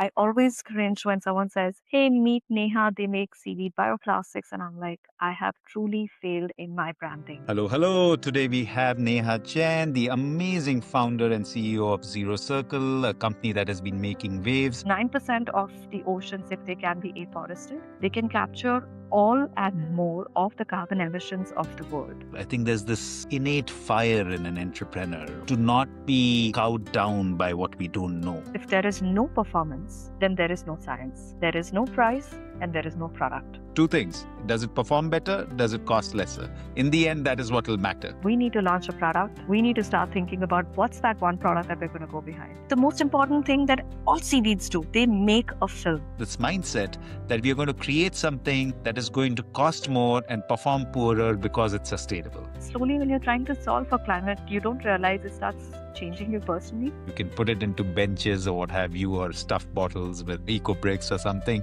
I always cringe when someone says, "Hey, meet Neha, they make seaweed bioplastics." And I'm like, I have truly failed in my branding. Hello, hello. Today we have Neha Jain, the amazing founder and CEO of Zerocircle, a company that has been making waves. 9% of the oceans, if they can be afforested, they can capture all and more of the carbon emissions of the world. I think there's this innate fire in an entrepreneur to not be cowed down by what we don't know. If there is no performance, then there is no science. There is no price and there is no product. Two things. Does it perform better? Does it cost lesser? In the end, that is what will matter. We need to launch a product. We need to start thinking about what's that one product that we're going to go behind. The most important thing that all seaweeds do, they make a film. This mindset that we are going to create something that is going to cost more and perform poorer because it's sustainable. Slowly, when you're trying to solve for climate, you don't realize it starts changing you personally. You can put it into benches or what have you, or stuffed bottles with eco bricks or something,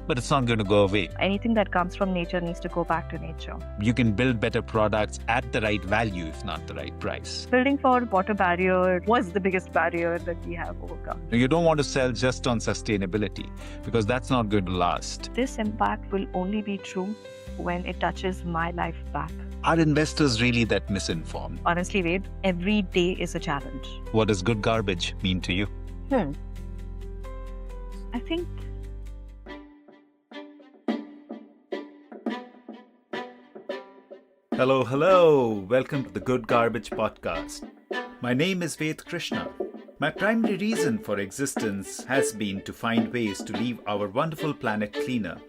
but it's not going to go away. Anything that comes from nature needs to go back to nature. You can build better products at the right value, if not the right price. Building for water barrier was the biggest barrier that we have overcome. You don't want to sell just on sustainability because that's not going to last. This impact will only be true when it touches my life back. Are investors really that misinformed? Honestly, Ved, every day is a challenge. What does good garbage mean to you? I think Hello, hello. Welcome to the Good Garbage Podcast. My name is Ved Krishna. My primary reason for existence has been to find ways to leave our wonderful planet cleaner.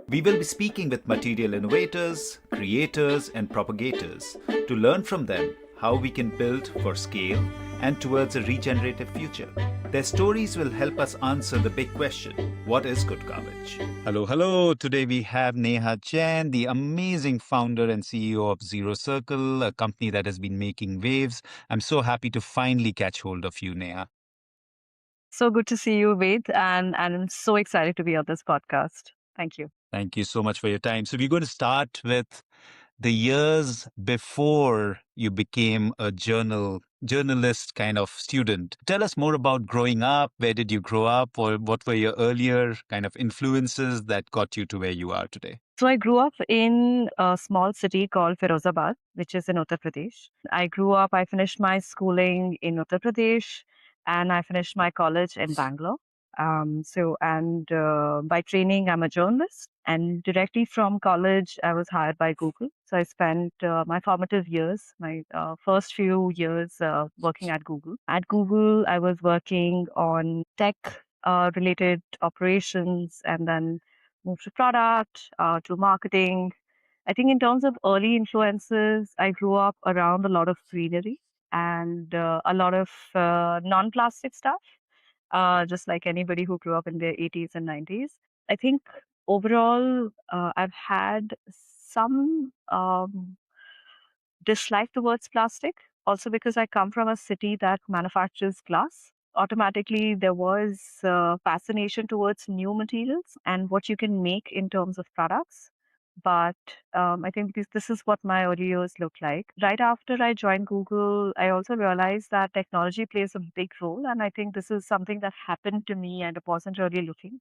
We will be speaking with material innovators, creators, and propagators to learn from them how we can build for scale and towards a regenerative future. Their stories will help us answer the big question, what is good garbage? Hello, hello. Today we have Neha Jain, the amazing founder and CEO of Zerocircle, a company that has been making waves. I'm so happy to finally catch hold of you, Neha. so good to see you, Ved, and I'm so excited to be on this podcast. Thank you. Thank you so much for your time. So we're going to start with the years before you became a journalist kind of student. Tell us more about growing up. Where did you grow up, or what were your earlier kind of influences that got you to where you are today? So I grew up in a small city called Firozabad, which is in Uttar Pradesh. I finished my schooling in Uttar Pradesh and I finished my college in Bangalore. By training, I'm a journalist. And directly from college, I was hired by Google. So I spent my formative years, my first few years working at Google. At Google, I was working on tech related operations and then moved to product, to marketing. I think in terms of early influences, I grew up around a lot of greenery and a lot of non-plastic stuff, just like anybody who grew up in their 80s and 90s. I think overall, I've had some dislike towards plastic, also because I come from a city that manufactures glass. Automatically, there was fascination towards new materials and what you can make in terms of products. But I think this is what my early years looked like. Right after I joined Google, I also realized that technology plays a big role. And I think this is something that happened to me and I wasn't really looking.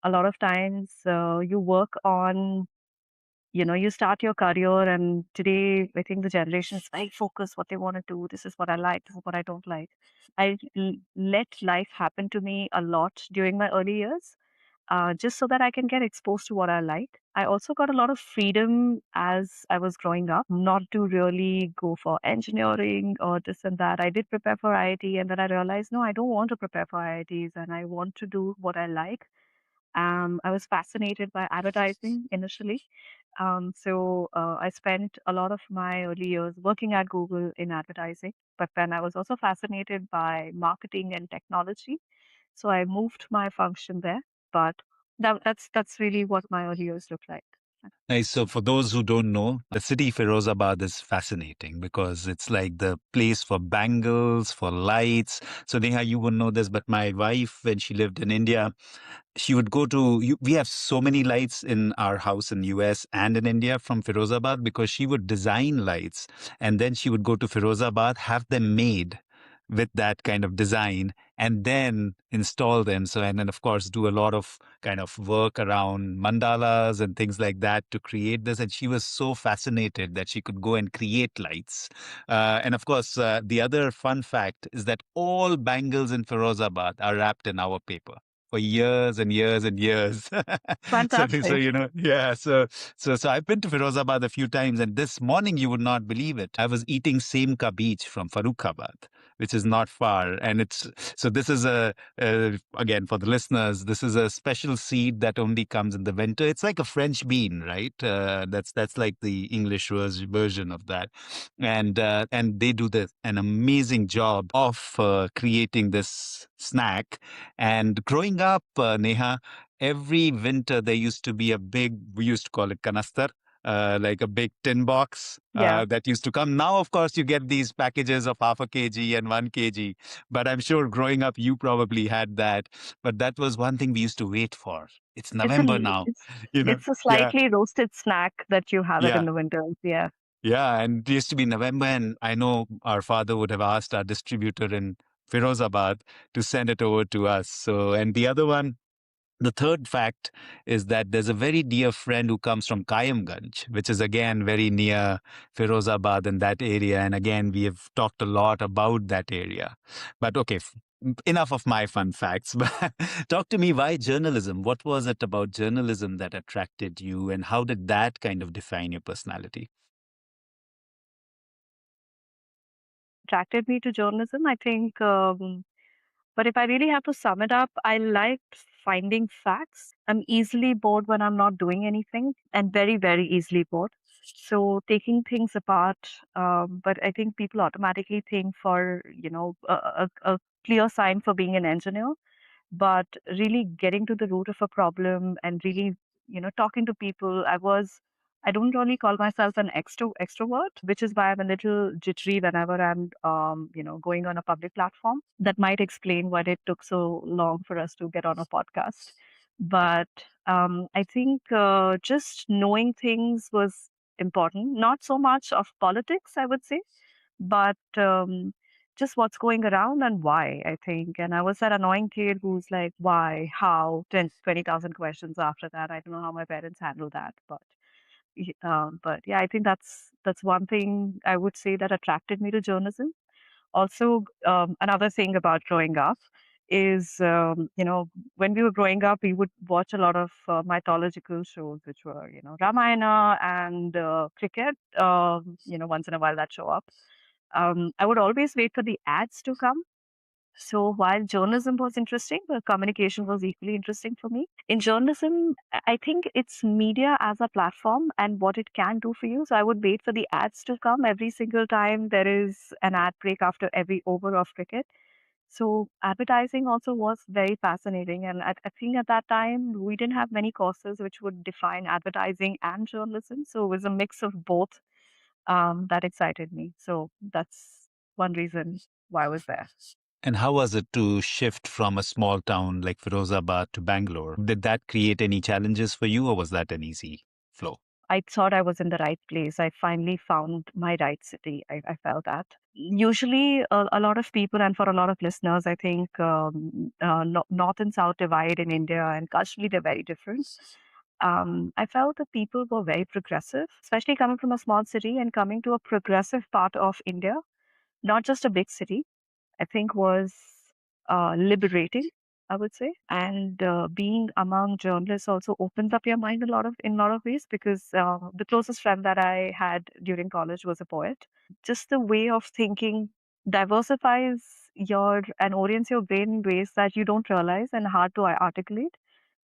A lot of times you work on, you start your career, and today I think the generation is very focused what they want to do. This is what I like, this is what I don't like. Let life happen to me a lot during my early years, just so that I can get exposed to what I like. I also got a lot of freedom as I was growing up, not to really go for engineering or this and that. I did prepare for IIT, and then I realized, no, I don't want to prepare for IITs, and I want to do what I like. I was fascinated by advertising initially. I spent a lot of my early years working at Google in advertising, but then I was also fascinated by marketing and technology. So I moved my function there, but that's really what my early years look like. Nice. So for those who don't know, the city Firozabad is fascinating because it's like the place for bangles, for lights. So Neha, you wouldn't know this, but my wife, when she lived in India, she would go to, we have so many lights in our house in US and in India from Firozabad because she would design lights and then she would go to Firozabad, have them made with that kind of design and then install them. So, and then of course, do a lot of kind of work around mandalas and things like that to create this. And she was so fascinated that she could go and create lights. And of course, the other fun fact is that all bangles in Firozabad are wrapped in our paper for years and years and years. So Fantastic. yeah. So I've been to Firozabad a few times, and this morning you would not believe it. I was eating same ka beach from Farrukhabad, which is not far, and it's so this is a again for the listeners, this is a special seed that only comes in the winter. It's like a French bean, right? That's like the English version of that, and they do an amazing job of creating this snack. And growing up, Neha, every winter there used to be a big, we used to call it kanastar, like a big tin box Yeah. that used to come. Now, of course, you get these packages of half a kg and 1 kg. But I'm sure growing up, you probably had that. But that was one thing we used to wait for. It's It's a November now, it's you know? it's a Yeah, slightly roasted snack that you have it in yeah. the winters. Yeah. Yeah, and it used to be November, and I know our father would have asked our distributor in Firozabad to send it over to us. So, and the other one, the third fact is that there's a very dear friend who comes from Kayamganj, which is again very near Firozabad and that area. And again, we have talked a lot about that area. But okay, enough of my fun facts. But talk to me, why journalism? What was it about journalism that attracted you, and how did that kind of define your personality? Attracted me to journalism, I think. But if I really have to sum it up, I liked finding facts. I'm easily bored when I'm not doing anything, and very, very easily bored. So taking things apart, but I think people automatically think for, a clear sign for being an engineer, but really getting to the root of a problem and really, talking to people. I don't really call myself an extrovert, which is why I'm a little jittery whenever I'm, going on a public platform. That might explain why it took so long for us to get on a podcast. But I think just knowing things was important, not so much of politics, I would say, but just what's going around and why, I think. And I was that annoying kid who's like, why, how, 20,000 questions after that. I don't know how my parents handle that, but yeah, I think that's one thing I would say that attracted me to journalism. Also, another thing about growing up is, when we were growing up, we would watch a lot of mythological shows, which were, Ramayana and cricket, once in a while that show up. I would always wait for the ads to come. So while journalism was interesting, the communication was equally interesting for me. In journalism, I think it's media as a platform and what it can do for you. So I would wait for the ads to come every single time there is an ad break after every over of cricket. So advertising also was very fascinating. And I think at that time, we didn't have many courses which would define advertising and journalism. So it was a mix of both that excited me. So that's one reason why I was there. And how was it to shift from a small town like Firozabad to Bangalore? Did that create any challenges for you, or was that an easy flow? I thought I was in the right place. I finally found my right city. I felt that. Usually, a lot of people, and for a lot of listeners, I think North and South divide in India, and culturally, they're very different. I felt that people were very progressive, especially coming from a small city and coming to a progressive part of India, not just a big city. I think was liberating, I would say. And being among journalists also opens up your mind in a lot of ways, because the closest friend that I had during college was a poet. Just the way of thinking diversifies your and orients your brain in ways that you don't realize and hard to articulate.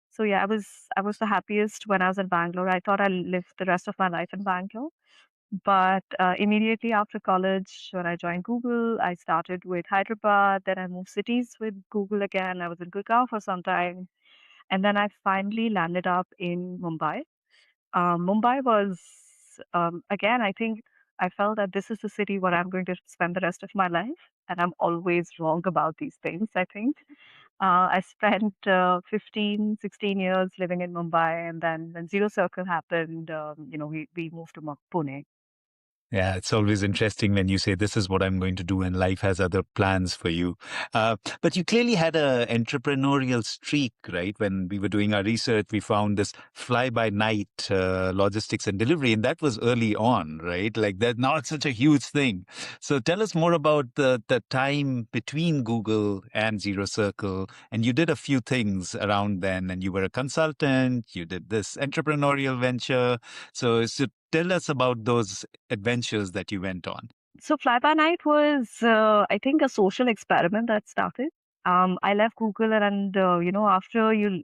So yeah, I was the happiest when I was in Bangalore. I thought I'd live the rest of my life in Bangalore. But immediately after college, when I joined Google, I started with Hyderabad. Then I moved cities with Google again. I was in Gurgaon for some time. And then I finally landed up in Mumbai. Mumbai was, again, I think I felt that this is the city where I'm going to spend the rest of my life. And I'm always wrong about these things, I think. I spent 15, 16 years living in Mumbai. And then when Zerocircle happened, we moved to Pune. Yeah, it's always interesting when you say this is what I'm going to do and life has other plans for you. But you clearly had a entrepreneurial streak, right? When we were doing our research, we found this fly-by-night logistics and delivery, and that was early on, right? Like that. Now it's such a huge thing. So tell us more about the time between Google and Zerocircle. And you did a few things around then, and you were a consultant. You did this entrepreneurial venture. So tell us about those adventures that you went on. So Fly By Night was, I think, a social experiment that started. I left Google, and after you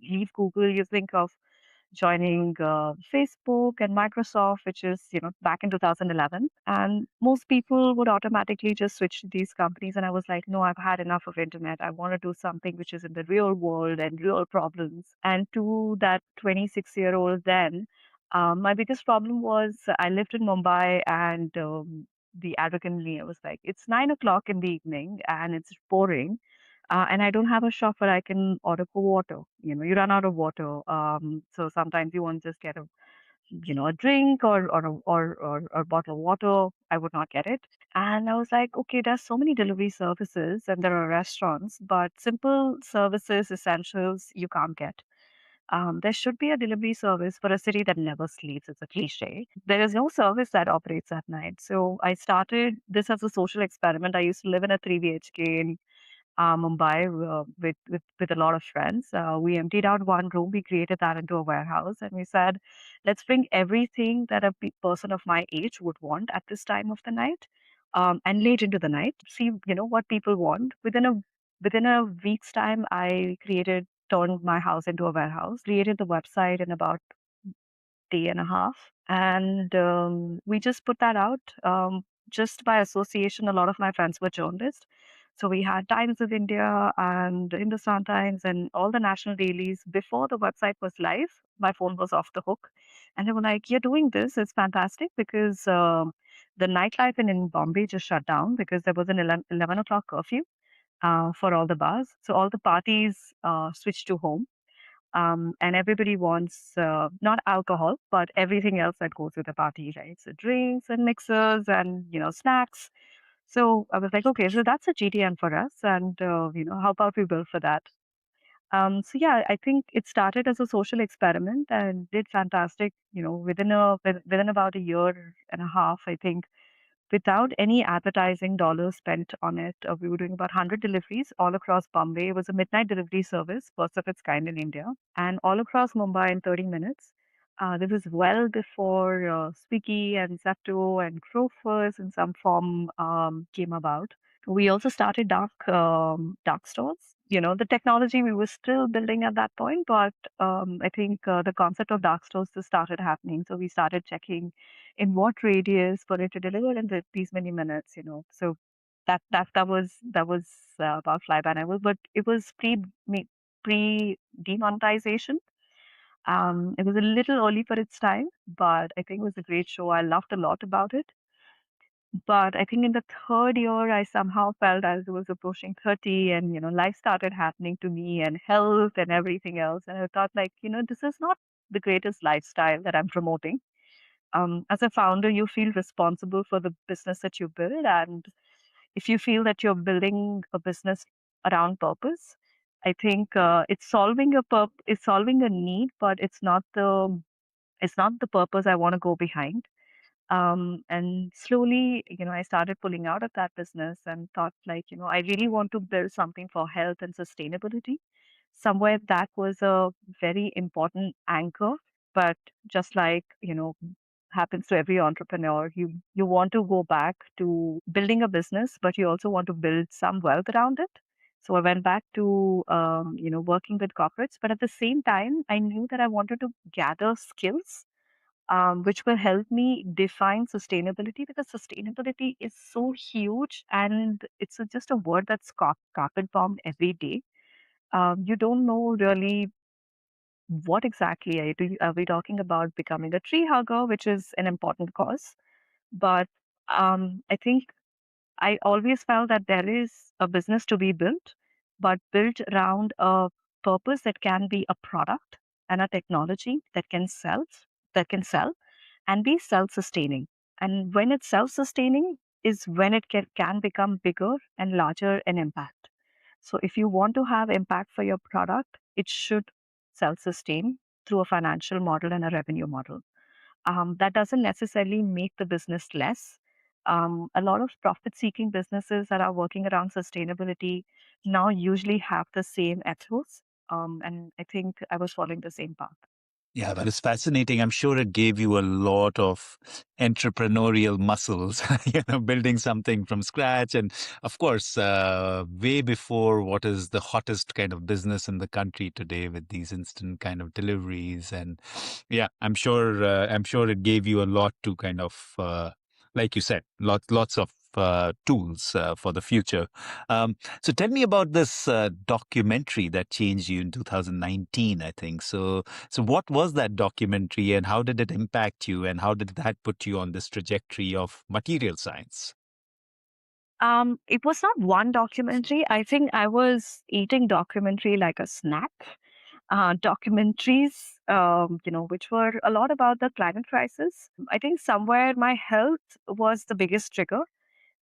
leave Google, you think of joining Facebook and Microsoft, which is back in 2011. And most people would automatically just switch to these companies. And I was like, no, I've had enough of internet. I want to do something which is in the real world and real problems. And to that 26-year-old then, my biggest problem was I lived in Mumbai, and the arrogant me, I was like, it's 9 o'clock in the evening and it's pouring. And I don't have a shop where I can order for water. You run out of water. So sometimes you want to just get a drink or a bottle of water. I would not get it. And I was like, okay, there's so many delivery services and there are restaurants, but simple services, essentials, you can't get. There should be a delivery service for a city that never sleeps. It's a cliche. There is no service that operates at night. So I started this as a social experiment. I used to live in a 3 BHK in Mumbai with a lot of friends. We emptied out one room. We created that into a warehouse, and we said, let's bring everything that a person of my age would want at this time of the night, and late into the night. See, what people want. Within a week's time, I turned my house into a warehouse. Created the website in about day and a half. And we just put that out. Just by association, a lot of my friends were journalists. So we had Times of India and Hindustan Times and all the national dailies. Before the website was live, my phone was off the hook. And they were like, you're doing this. It's fantastic because the nightlife in Bombay just shut down because there was an 11 o'clock curfew for all the bars. So all the parties switched to home, and everybody wants not alcohol, but everything else that goes with the party, right? So drinks and mixers and snacks. So I was like, okay, so that's a GTM for us, and how about we build for that? So yeah, I think it started as a social experiment and did fantastic. Within about a year and a half, I think without any advertising dollars spent on it. We were doing about 100 deliveries all across Bombay. It was a midnight delivery service, first of its kind in India, and all across Mumbai in 30 minutes. This is well before Swiggy and Zepto and Grofers in some form came about. We also started dark stores. The technology we were still building at that point, but I think the concept of dark stores just started happening. So we started checking in what radius for it to deliver in these many minutes. So that was about fly by night, but it was pre demonetization. It was a little early for its time, but I think it was a great show. I loved a lot about it. But I think in the third year, I somehow felt as I was approaching 30 and, life started happening to me and health and everything else. And I thought like, this is not the greatest lifestyle that I'm promoting. As a founder, you feel responsible for the business that you build. And if you feel that you're building a business around purpose, I think it's solving a need, but it's not the purpose I want to go behind. And slowly, I started pulling out of that business and thought like, I really want to build something for health and sustainability. Somewhere that was a very important anchor. But just like, happens to every entrepreneur, you want to go back to building a business, but you also want to build some wealth around it. So I went back to, working with corporates, but at the same time, I knew that I wanted to gather skills which will help me define sustainability, because sustainability is so huge and it's just a word that's carpet bombed every day. You don't know really what exactly are we talking about becoming a tree hugger, which is an important cause. But I think I always felt that there is a business to be built, but built around a purpose that can be a product and a technology that can sell and be self-sustaining. And when it's self-sustaining is when it can become bigger and larger in impact. So if you want to have impact for your product, it should self-sustain through a financial model and a revenue model. That doesn't necessarily make the business less. A lot of profit-seeking businesses that are working around sustainability now usually have the same ethos. And I think I was following the same path. Yeah, that is fascinating. I'm sure it gave you a lot of entrepreneurial muscles, building something from scratch. And of course, way before what is the hottest kind of business in the country today with these instant kind of deliveries. And yeah, I'm sure it gave you a lot to kind of, like you said, lots of tools for the future. So tell me about this documentary that changed you in 2019, I think. So what was that documentary and how did it impact you and how did that put you on this trajectory of material science? It was not one documentary. I think I was eating documentary like a snack. Documentaries, which were a lot about the climate crisis. I think somewhere my health was the biggest trigger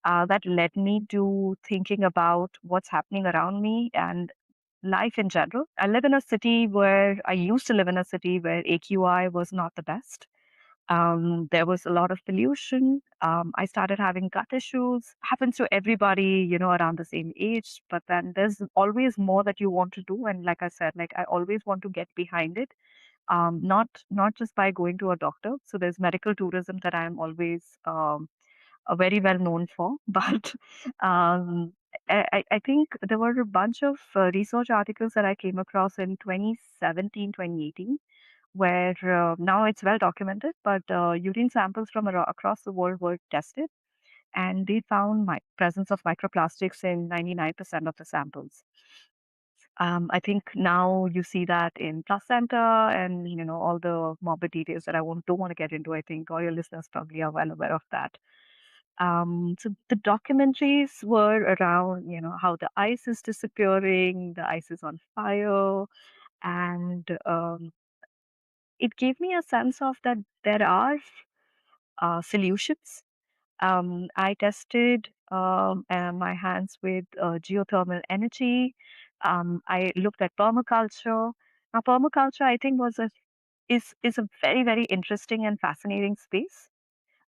that led me to thinking about what's happening around me and life in general. I used to live in a city where AQI was not the best. There was a lot of pollution. I started having gut issues. Happens to everybody, around the same age. But then there's always more that you want to do. And like I said, like I always want to get behind it. Not just by going to a doctor. So there's medical tourism that I'm always very well known for. But um, I think there were a bunch of research articles that I came across in 2017, 2018 where now it's well documented, but urine samples from across the world were tested, and they found presence of microplastics in 99% of the samples. I think now you see that in placenta and all the morbid details that don't want to get into. I think all your listeners probably are well aware of that. So the documentaries were around how the ice is disappearing, the ice is on fire, and it gave me a sense of that there are solutions. I tested my hands with geothermal energy. I looked at permaculture. Now, permaculture, I think, is a very very interesting and fascinating space,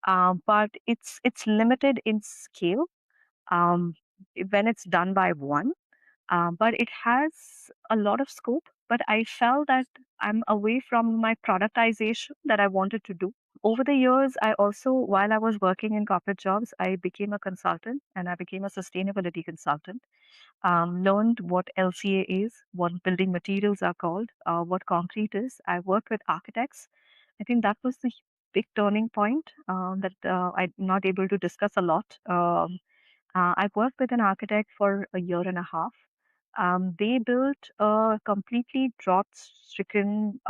but it's limited in scale um, when it's done by one. But it has a lot of scope. But I felt that I'm away from my productization that I wanted to do. Over the years, I also, while I was working in corporate jobs, I became a consultant and I became a sustainability consultant. Learned what LCA is, what building materials are called, what concrete is. I worked with architects. I think that was the big turning point that I'm not able to discuss a lot. I worked with an architect for a year and a half. They built a completely drought-stricken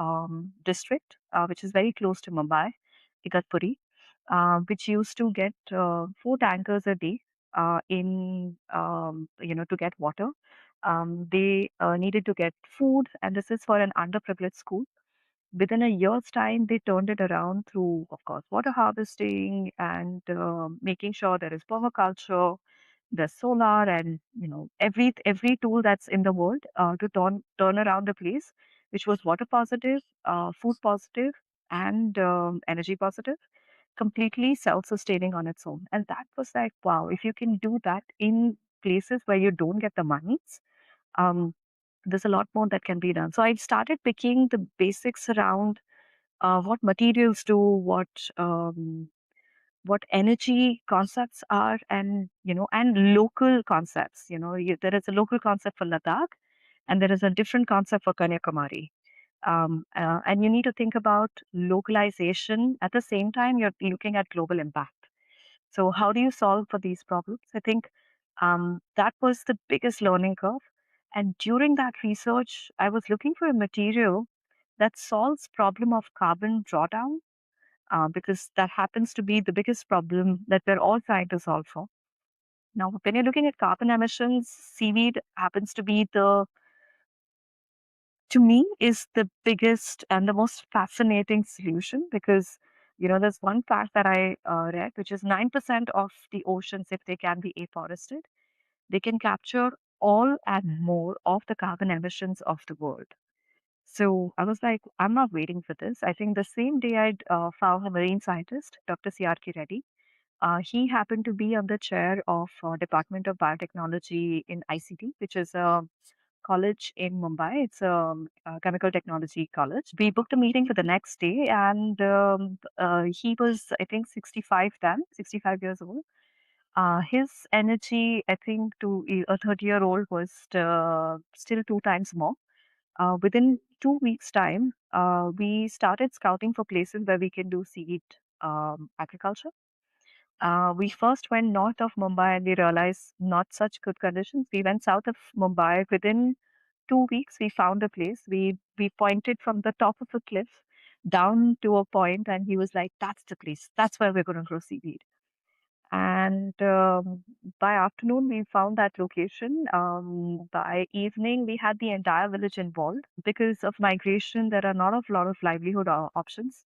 district, which is very close to Mumbai, Igatpuri, which used to get 4 tankers a day to get water. They needed to get food, and this is for an underprivileged school. Within a year's time, they turned it around through, of course, water harvesting and making sure there is permaculture, there's solar, and every tool that's in the world to turn around the place, which was water positive, food positive, and energy positive, completely self-sustaining on its own. And that was like, wow, if you can do that in places where you don't get the monies, um, there's a lot more that can be done. So I started picking the basics around what materials do, what energy concepts are, and and local concepts. There is a local concept for Ladakh, and there is a different concept for Kanyakumari. And you need to think about localization at the same time you're looking at global impact. So how do you solve for these problems? I think that was the biggest learning curve. And during that research, I was looking for a material that solves problem of carbon drawdown because that happens to be the biggest problem that we're all trying to solve for. Now, when you're looking at carbon emissions, seaweed happens to be to me, is the biggest and the most fascinating solution because There's one fact that I read, which is 9% of the oceans, if they can be afforested, they can capture all and more of the carbon emissions of the world. So I was like, I'm not waiting for this. I think the same day I'd found a marine scientist, Dr. C.R.K. Reddy. He happened to be on the chair of Department of Biotechnology in ICT, which is a college in Mumbai. It's a chemical technology college. We booked a meeting for the next day, and he was, I think, 65 then, 65 years old. His energy, I think, to a 30-year-old was still two times more. Within 2 weeks' time, we started scouting for places where we can do seed agriculture. We first went north of Mumbai and we realized not such good conditions. We went south of Mumbai. Within 2 weeks, we found a place. We pointed from the top of a cliff down to a point, and he was like, "That's the place. That's where we're going to grow seaweed." And by afternoon, we found that location. By evening, we had the entire village involved. Because of migration, there are not a lot of livelihood options.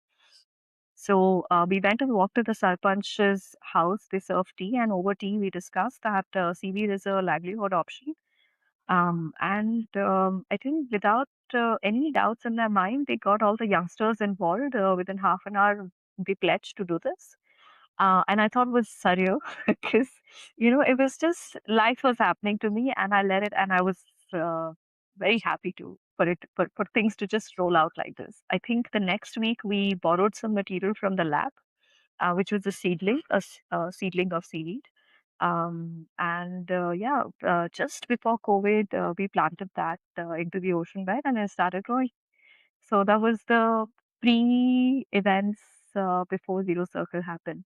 So we went and walked to the Sarpanch's house. They served tea, and over tea, we discussed that seaweed is a livelihood option. And I think without any doubts in their mind, they got all the youngsters involved. Within half an hour, we pledged to do this. And I thought it was surreal because, it was just life was happening to me and I let it and I was uh, very happy for things to just roll out like this. I think the next week we borrowed some material from the lab, which was a seedling, a seedling of seaweed. And yeah, just before COVID, we planted that into the ocean bed and it started growing. So that was the pre events before Zero Circle happened.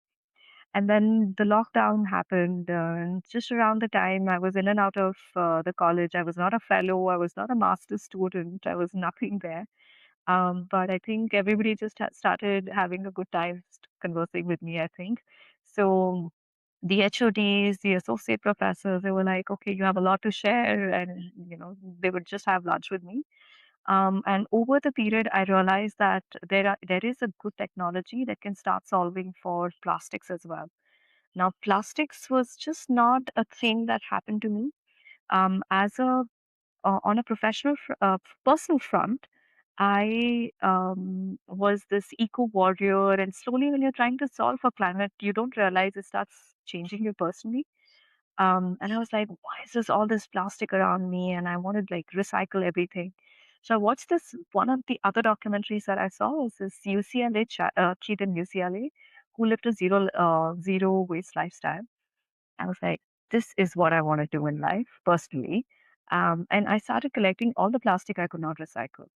And then the lockdown happened, and just around the time I was in and out of the college. I was not a fellow, I was not a master's student, I was nothing there. But I think everybody just started having a good time conversing with me, I think. So the HODs, the associate professors, they were like, okay, you have a lot to share. And, they would just have lunch with me. And over the period, I realized that there is a good technology that can start solving for plastics as well. Now, plastics was just not a thing that happened to me. As a On a personal front, I was this eco warrior, and slowly, when you're trying to solve for climate, you don't realize it starts changing you personally. And I was like, why is this all this plastic around me? And I wanted like recycle everything. So I watched this. One of the other documentaries that I saw was this kid in UCLA who lived a zero waste lifestyle. I was like, this is what I want to do in life personally. And I started collecting all the plastic I could not recycle.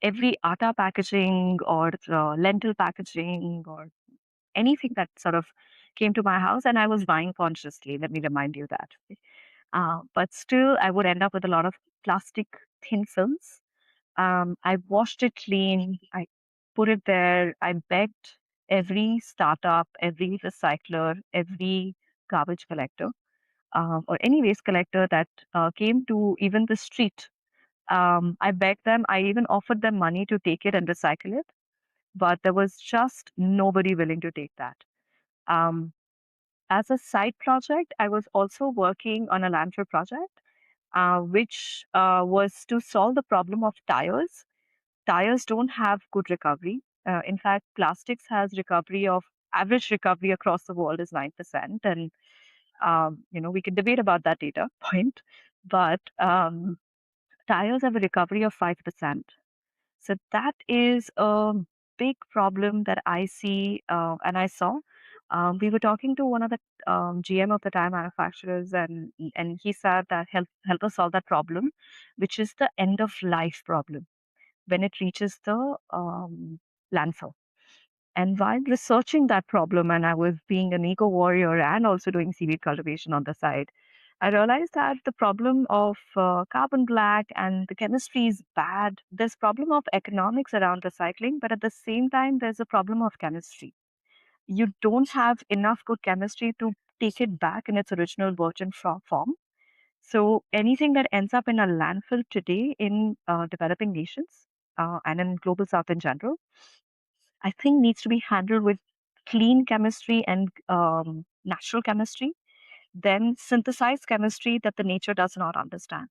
Every atta packaging or lentil packaging or anything that sort of came to my house, and I was buying consciously. Let me remind you that. But still, I would end up with a lot of plastic thin films. I washed it clean. I put it there. I begged every startup, every recycler, every garbage collector, or any waste collector that came to even the street. I begged them. I even offered them money to take it and recycle it, but there was just nobody willing to take that. Um, as a side project, I was also working on a landfill project, which was to solve the problem of tires. Tires don't have good recovery. In fact, plastics has recovery of average recovery across the world is 9%. And, we can debate about that data point, but tires have a recovery of 5%. So that is a big problem that I see and I saw. We were talking to one of the GM of the tire manufacturers, and he said that help us solve that problem, which is the end of life problem when it reaches the landfill. And while researching that problem, and I was being an eco warrior and also doing seaweed cultivation on the side, I realized that the problem of carbon black and the chemistry is bad. There's problem of economics around recycling, but at the same time, there's a problem of chemistry. You don't have enough good chemistry to take it back in its original virgin form. So anything that ends up in a landfill today in developing nations and in global south in general, I think needs to be handled with clean chemistry and natural chemistry, then synthesized chemistry that the nature does not understand.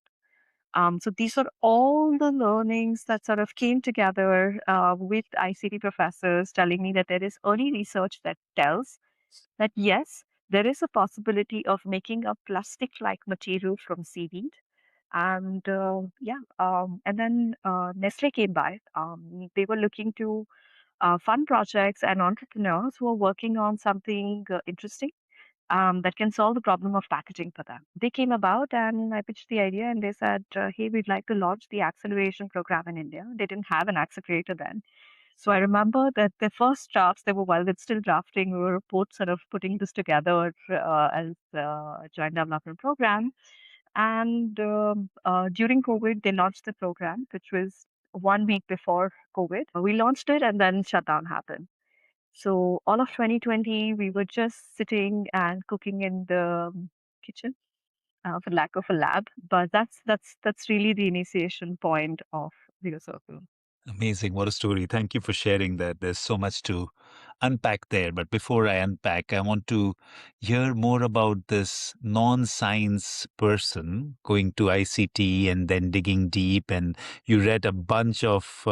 So these are all the learnings that sort of came together with ICT professors telling me that there is early research that tells that yes, there is a possibility of making a plastic-like material from seaweed. And and then Nestle came by. They were looking to fund projects and entrepreneurs who are working on something interesting that can solve the problem of packaging for them. They came about and I pitched the idea and they said, hey, we'd like to launch the acceleration program in India. They didn't have an accelerator then. So I remember that the first drafts, they were while it's still drafting, we were both sort of putting this together as a joint development program. And during COVID, they launched the program, which was 1 week before COVID. We launched it and then shutdown happened. So all of 2020, we were just sitting and cooking in the kitchen for lack of a lab. But that's really the initiation point of Zerocircle. Amazing. What a story. Thank you for sharing that. There's so much to unpack there. But before I unpack, I want to hear more about this non science person going to ICT and then digging deep. And you read a bunch of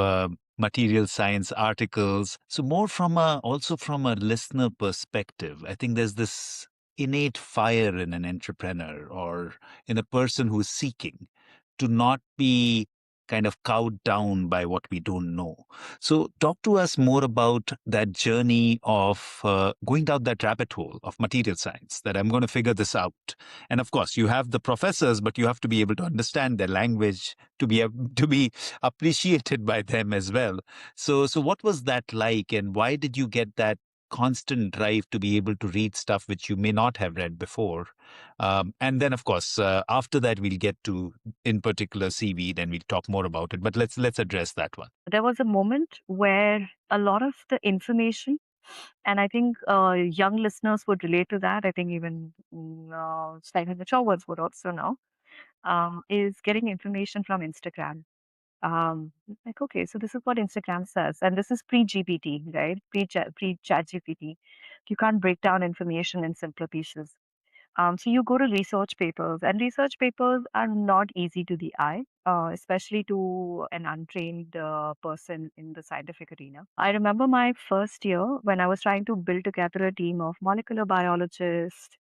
material science articles. So, more from also from a listener perspective, I think there's this innate fire in an entrepreneur or in a person who's seeking to not be kind of cowed down by what we don't know. So, talk to us more about that journey of going down that rabbit hole of material science, that I'm going to figure this out. And of course, you have the professors, but you have to be able to understand their language to be appreciated by them as well. So what was that like, and why did you get that constant drive to be able to read stuff which you may not have read before? And then, of course, after that, we'll get to in particular seaweed and we'll talk more about it. But let's address that one. There was a moment where a lot of the information, and I think young listeners would relate to that. I think even slightly mature ones would also know, is getting information from Instagram. Like, okay, so this is what Instagram says, and this is pre-GPT, right? Pre-chat GPT. You can't break down information in simpler pieces. So you go to research papers, and research papers are not easy to the eye, especially to an untrained person in the scientific arena. I remember my first year when I was trying to build together a team of molecular biologists,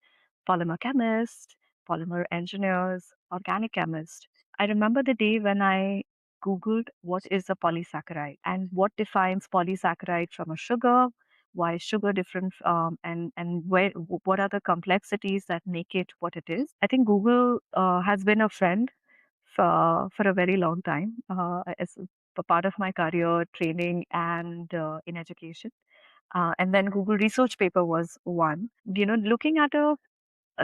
polymer chemists, polymer engineers, organic chemists. I remember the day when I Googled what is a polysaccharide and what defines polysaccharide from a sugar, why is sugar different, and what are the complexities that make it what it is. I think Google has been a friend for a very long time as a part of my career training and in education. And then Google research paper was one. Looking at a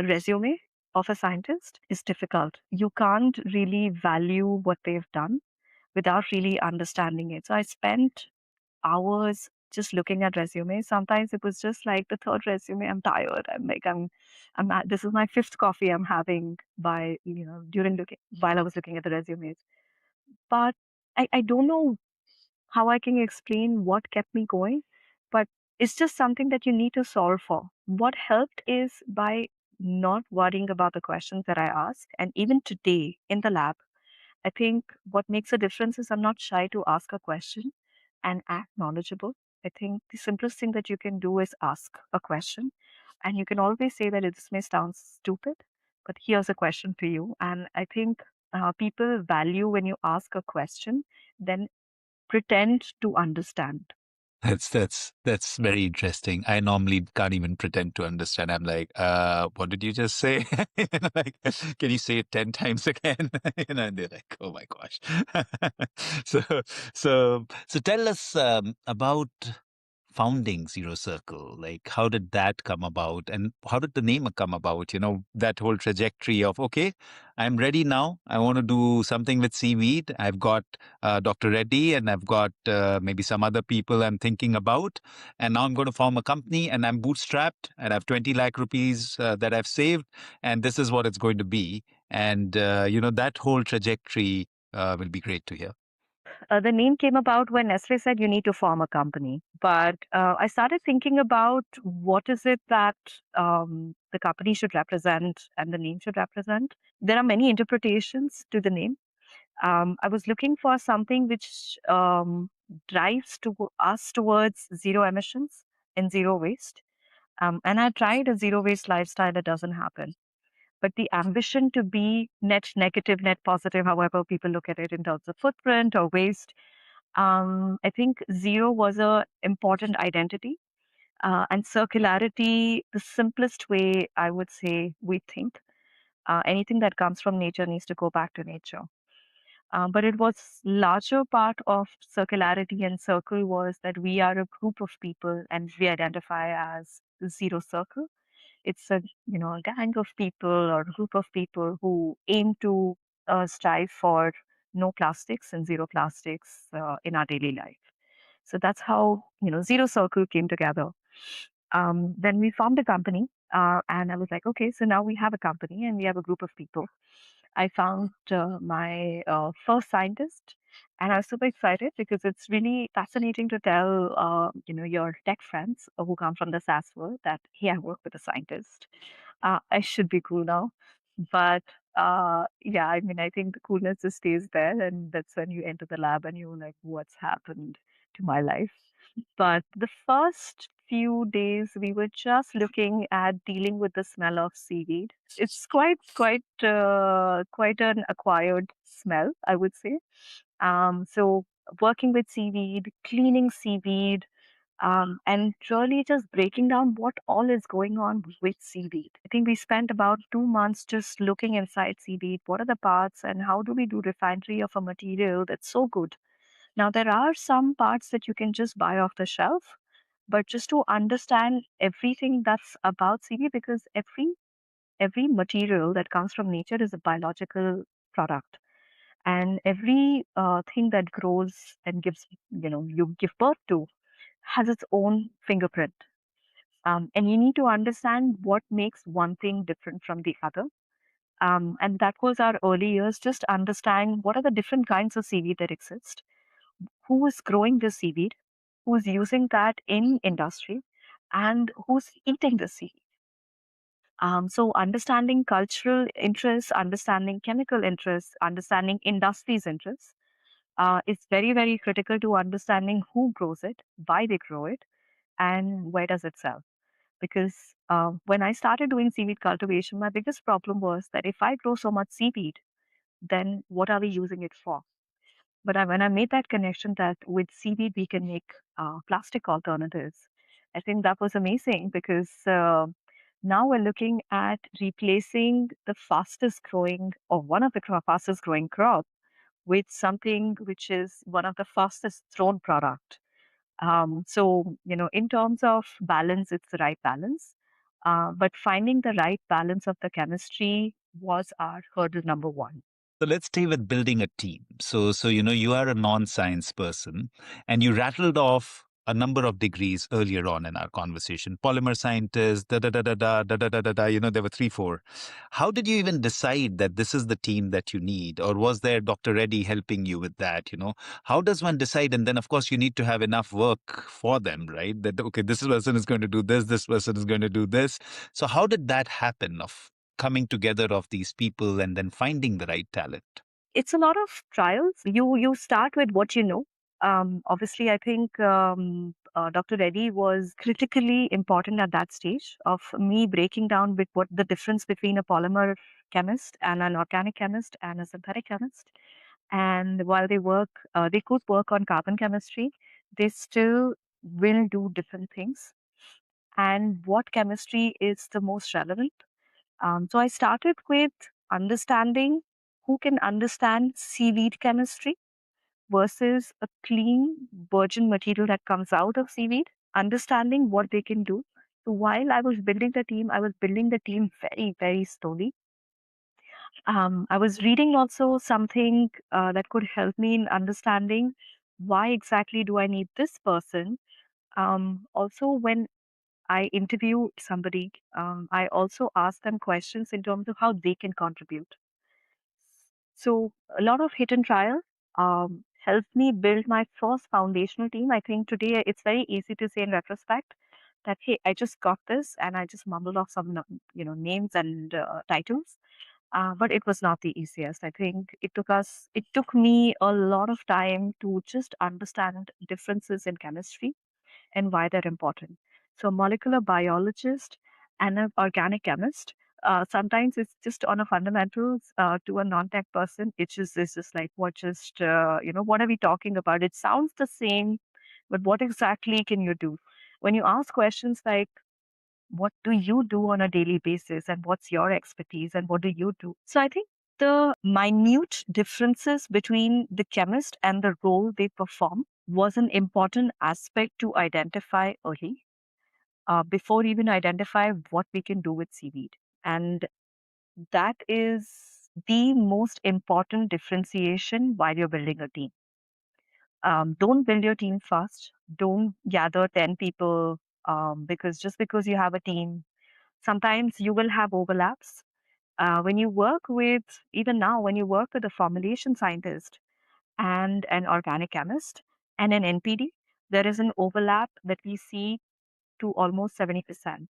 resume of a scientist is difficult. You can't really value what they've done without really understanding it. So I spent hours just looking at resumes. Sometimes it was just like the third resume. I'm tired. This is my fifth coffee I'm having by, during looking, while I was looking at the resumes. But I don't know how I can explain what kept me going, but it's just something that you need to solve for. What helped is by not worrying about the questions that I ask. And even today in the lab, I think what makes a difference is I'm not shy to ask a question and act knowledgeable. I think the simplest thing that you can do is ask a question. And you can always say that this may sound stupid, but here's a question for you. And I think people value when you ask a question, then pretend to understand. That's very interesting. I normally can't even pretend to understand. I'm like, what did you just say? Like, can you say it 10 times again? And they're like, oh my gosh. so so tell us about founding Zero Circle. Like, how did that come about, and how did the name come about? That whole trajectory of, okay, I'm ready now. I want to do something with seaweed. I've got Dr. Reddy, and I've got maybe some other people I'm thinking about. And now I'm going to form a company, and I'm bootstrapped, and I have 20 lakh rupees that I've saved, and this is what it's going to be. And that whole trajectory will be great to hear. The name came about when Nestle said you need to form a company. But I started thinking about what is it that the company should represent and the name should represent. There are many interpretations to the name. I was looking for something which drives to us towards zero emissions and zero waste. And I tried a zero waste lifestyle, it doesn't happen. But the ambition to be net negative, net positive, however people look at it in terms of footprint or waste, I think zero was a important identity. And circularity, the simplest way I would say we think, anything that comes from nature needs to go back to nature. But it was larger part of circularity and circle was that we are a group of people and we identify as zero circle. It's a a gang of people or a group of people who aim to strive for no plastics and zero plastics in our daily life. So that's how zero circle came together. Then we formed a company, and I was like, okay, so now we have a company and we have a group of people. I found my first scientist, and I was super excited because it's really fascinating to tell your tech friends who come from the SaaS world that hey, I work with a scientist. I should be cool now, but yeah, I mean, I think the coolness just stays there, and that's when you enter the lab and you're like, what's happened to my life? But the first few days, we were just looking at dealing with the smell of seaweed. It's quite an acquired smell, I would say. So working with seaweed, cleaning seaweed, and really just breaking down what all is going on with seaweed. I think we spent about 2 months just looking inside seaweed. What are the parts, and how do we do refinery of a material that's so good? Now, there are some parts that you can just buy off the shelf, but just to understand everything that's about seaweed, because every material that comes from nature is a biological product, and every thing that grows and gives you give birth to has its own fingerprint. And you need to understand what makes one thing different from the other. And that was our early years, just understand what are the different kinds of seaweed that exist, who is growing the seaweed, who's using that in industry, and who's eating the seaweed. So understanding cultural interests, understanding chemical interests, understanding industry's interests is very, very critical to understanding who grows it, why they grow it, and where does it sell. Because when I started doing seaweed cultivation, my biggest problem was that if I grow so much seaweed, then what are we using it for? But when I made that connection that with seaweed we can make plastic alternatives, I think that was amazing because now we're looking at replacing the fastest growing or one of the fastest growing crop with something which is one of the fastest thrown product. So, in terms of balance, it's the right balance. But finding the right balance of the chemistry was our hurdle number one. So let's stay with building a team. So you are a non-science person, and you rattled off a number of degrees earlier on in our conversation. Polymer scientist, da da da da da da da da da da. There were three, four. How did you even decide that this is the team that you need, or was there Dr. Reddy helping you with that? How does one decide? And then, of course, you need to have enough work for them, right? That okay, this person is going to do this person is going to do this. So how did that happen of coming together of these people and then finding the right talent? It's a lot of trials. You start with what you know. Obviously, I think Dr. Reddy was critically important at that stage of me breaking down with what the difference between a polymer chemist and an organic chemist and a synthetic chemist. And while they could work on carbon chemistry, they still will do different things. And what chemistry is the most relevant? So I started with understanding who can understand seaweed chemistry versus a clean virgin material that comes out of seaweed, understanding what they can do. So while I was building the team, I was building the team very, very slowly. I was reading also something that could help me in understanding why exactly do I need this person. Also, when I interview somebody, I also ask them questions in terms of how they can contribute. So a lot of hit and trial helped me build my first foundational team. I think today it's very easy to say in retrospect that, hey, I just got this and I just mumbled off some, names and titles. But it was not the easiest. I think it took me a lot of time to just understand differences in chemistry and why they're important. So, molecular biologist and an organic chemist. Sometimes it's just on a fundamentals to a non-tech person. It's just like what are we talking about? It sounds the same, but what exactly can you do? When you ask questions like what do you do on a daily basis and what's your expertise and what do you do? So I think the minute differences between the chemist and the role they perform was an important aspect to identify early, before even identify what we can do with seaweed. And that is the most important differentiation while you're building a team. Don't build your team fast. Don't gather 10 people, because just because you have a team, sometimes you will have overlaps. When you work with, even now, when you work with a formulation scientist and an organic chemist and an NPD, there is an overlap that we see to almost 70%.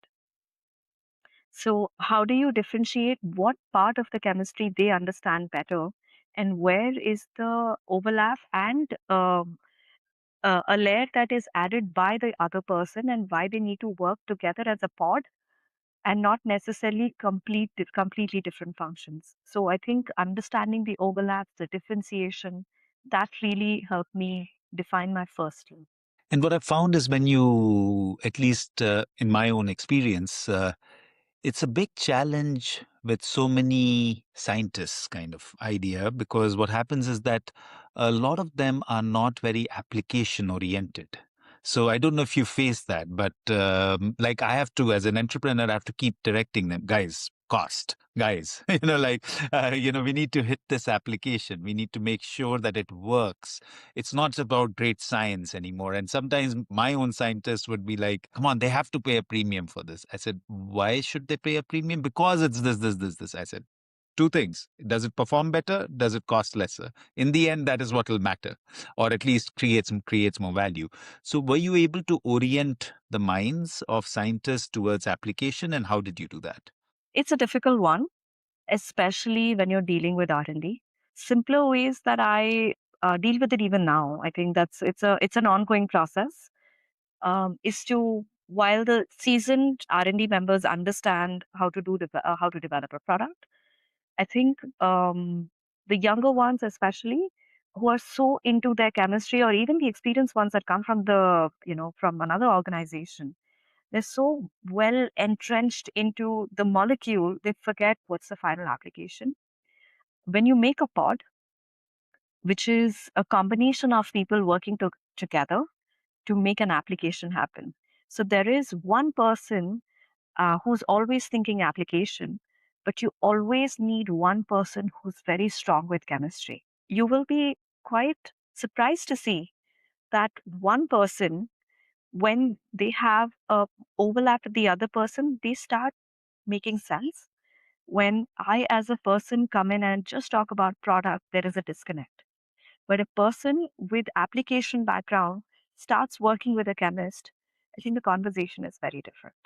So, how do you differentiate what part of the chemistry they understand better and where is the overlap and a layer that is added by the other person and why they need to work together as a pod and not necessarily completely different functions. So I think understanding the overlaps, the differentiation, that really helped me define my first team. And what I've found is when you, at least in my own experience, it's a big challenge with so many scientists kind of idea, because what happens is that a lot of them are not very application oriented. So I don't know if you face that, but like I have to, as an entrepreneur, I have to keep directing them, guys, cost, guys, we need to hit this application. We need to make sure that it works. It's not about great science anymore. And sometimes my own scientists would be like, come on, they have to pay a premium for this. I said, why should they pay a premium? Because it's this. I said, two things. Does it perform better? Does it cost lesser? In the end, that is what will matter, or at least creates more value. So were you able to orient the minds of scientists towards application, and how did you do that? It's a difficult one, especially when you're dealing with R&D. Simpler ways that I deal with it even now. I think it's an ongoing process. Is to while the seasoned R&D members understand how to develop a product, I think the younger ones, especially, who are so into their chemistry, or even the experienced ones that come from from another organization, they're so well entrenched into the molecule, they forget what's the final application. When you make a pod, which is a combination of people working together to make an application happen. So there is one person who's always thinking application, but you always need one person who's very strong with chemistry. You will be quite surprised to see that one person, when they have a overlap with the other person, they start making sense. When I, as a person, come in and just talk about product, there is a disconnect. But a person with application background starts working with a chemist, I think the conversation is very different.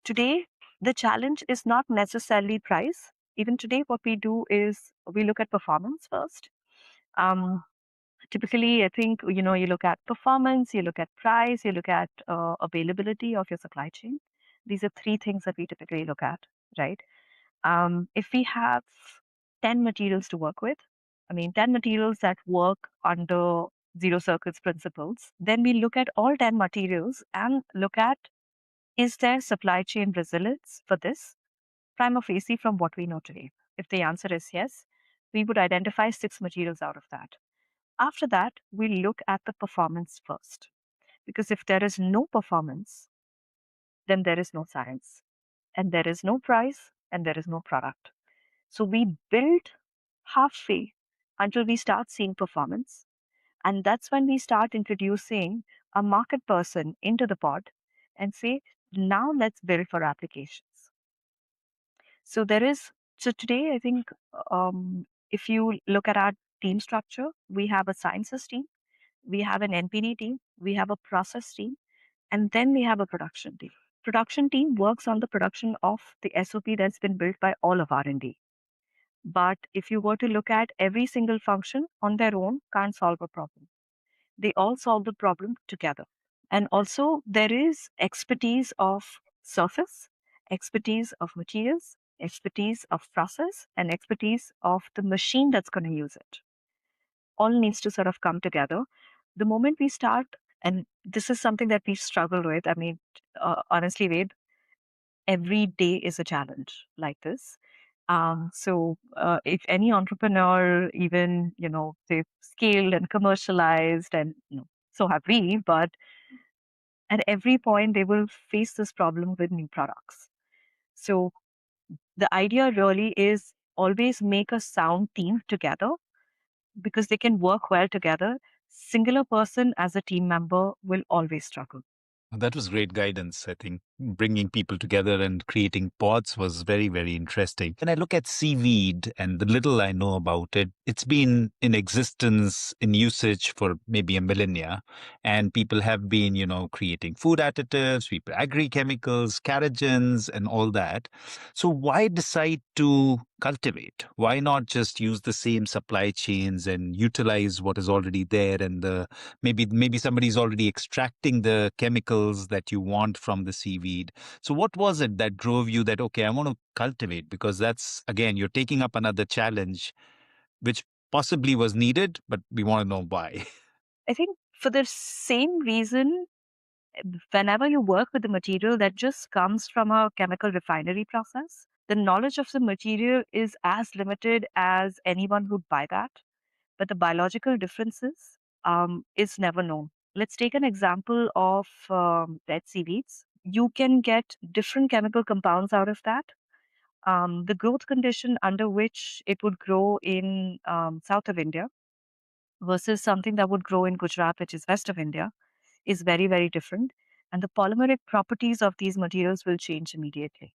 Today, the challenge is not necessarily price. Even today, what we do is we look at performance first. Um, Typically, I think you look at performance, you look at price, you look at availability of your supply chain. These are three things that we typically look at, right? If we have 10 materials to work with, I mean 10 materials that work under Zerocircle's principles, then we look at all 10 materials and look at, is there supply chain resilience for this? Prima facie from what we know today. If the answer is yes, we would identify 6 materials out of that. After that, we look at the performance first. Because if there is no performance, then there is no science, and there is no price, and there is no product. So we build halfway until we start seeing performance. And that's when we start introducing a market person into the pod and say, now let's build for applications. So there is, so today, I think if you look at our team structure. We have a sciences team, we have an NPD team, we have a process team, and then we have a production team. Production team works on the production of the SOP that's been built by all of R&D. But if you were to look at every single function on their own, can't solve a problem. They all solve the problem together. And also, there is expertise of surface, expertise of materials, expertise of process, and expertise of the machine that's going to use it. All needs to sort of come together. The moment we start, and this is something that we struggle with. I mean, honestly, Ved, every day is a challenge like this. So if any entrepreneur, even they've scaled and commercialized, and so have we, but at every point they will face this problem with new products. So the idea really is always make a sound team together because they can work well together. Singular person as a team member will always struggle. That was great guidance. I think bringing people together and creating pods was very, very interesting. When I look at seaweed and the little I know about it, it's been in existence, in usage for maybe a millennia. And people have been, creating food additives, people, agri-chemicals, carcinogens, and all that. So why decide to cultivate? Why not just use the same supply chains and utilize what is already there, and the maybe somebody's already extracting the chemicals that you want from the seaweed? So what was it that drove you that, okay, I want to cultivate? Because that's, again, you're taking up another challenge which possibly was needed, but we want to know why. I think for the same reason, whenever you work with the material that just comes from a chemical refinery process, the knowledge of the material is as limited as anyone would buy that, but the biological differences is never known. Let's take an example of red seaweeds. You can get different chemical compounds out of that. The growth condition under which it would grow in south of India versus something that would grow in Gujarat, which is west of India, is very, very different. And the polymeric properties of these materials will change immediately.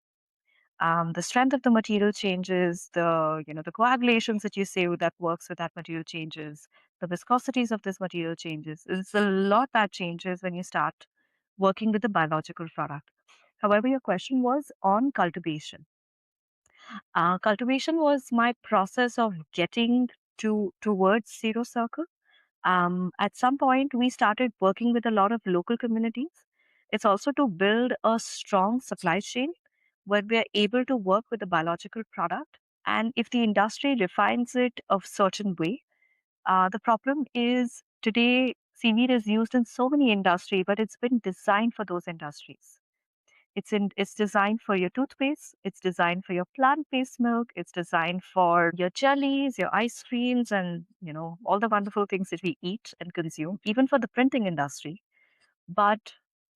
The strength of the material changes, the coagulations that you say that works with that material changes, the viscosities of this material changes. It's a lot that changes when you start working with the biological product. However, your question was on cultivation. Cultivation was my process of getting towards Zerocircle. At some point, we started working with a lot of local communities. It's also to build a strong supply chain where we are able to work with the biological product. And if the industry refines it a certain way, the problem is today seaweed is used in so many industries, but it's been designed for those industries. It's designed for your toothpaste, it's designed for your plant-based milk, it's designed for your jellies, your ice creams, and all the wonderful things that we eat and consume, even for the printing industry. But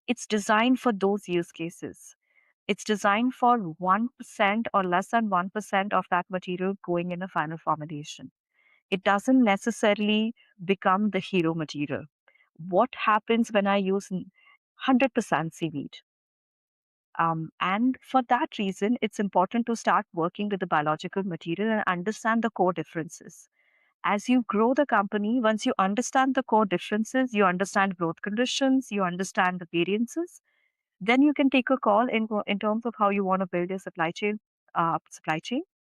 it's designed for those use cases. It's designed for 1% or less than 1% of that material going in a final formulation. It doesn't necessarily become the hero material. What happens when I use 100% seaweed? And for that reason, it's important to start working with the biological material and understand the core differences. As you grow the company, once you understand the core differences, you understand growth conditions, you understand the variances, then you can take a call in terms of how you want to build your supply chain,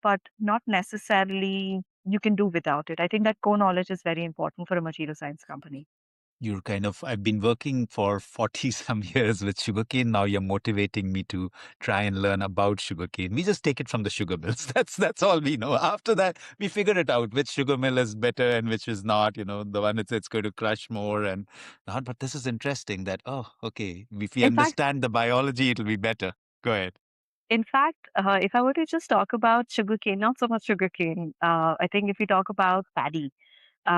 but not necessarily you can do without it. I think that core knowledge is very important for a material science company. I've been working for 40 some years with sugarcane. Now you're motivating me to try and learn about sugarcane. We just take it from the sugar mills. That's all we know. After that, we figure it out which sugar mill is better and which is not, the one it's going to crush more and not. But this is interesting that, oh, okay, if we In fact, understand the biology, it'll be better. Go ahead. if I were to just talk about sugarcane, not so much sugarcane, I think if we talk about paddy,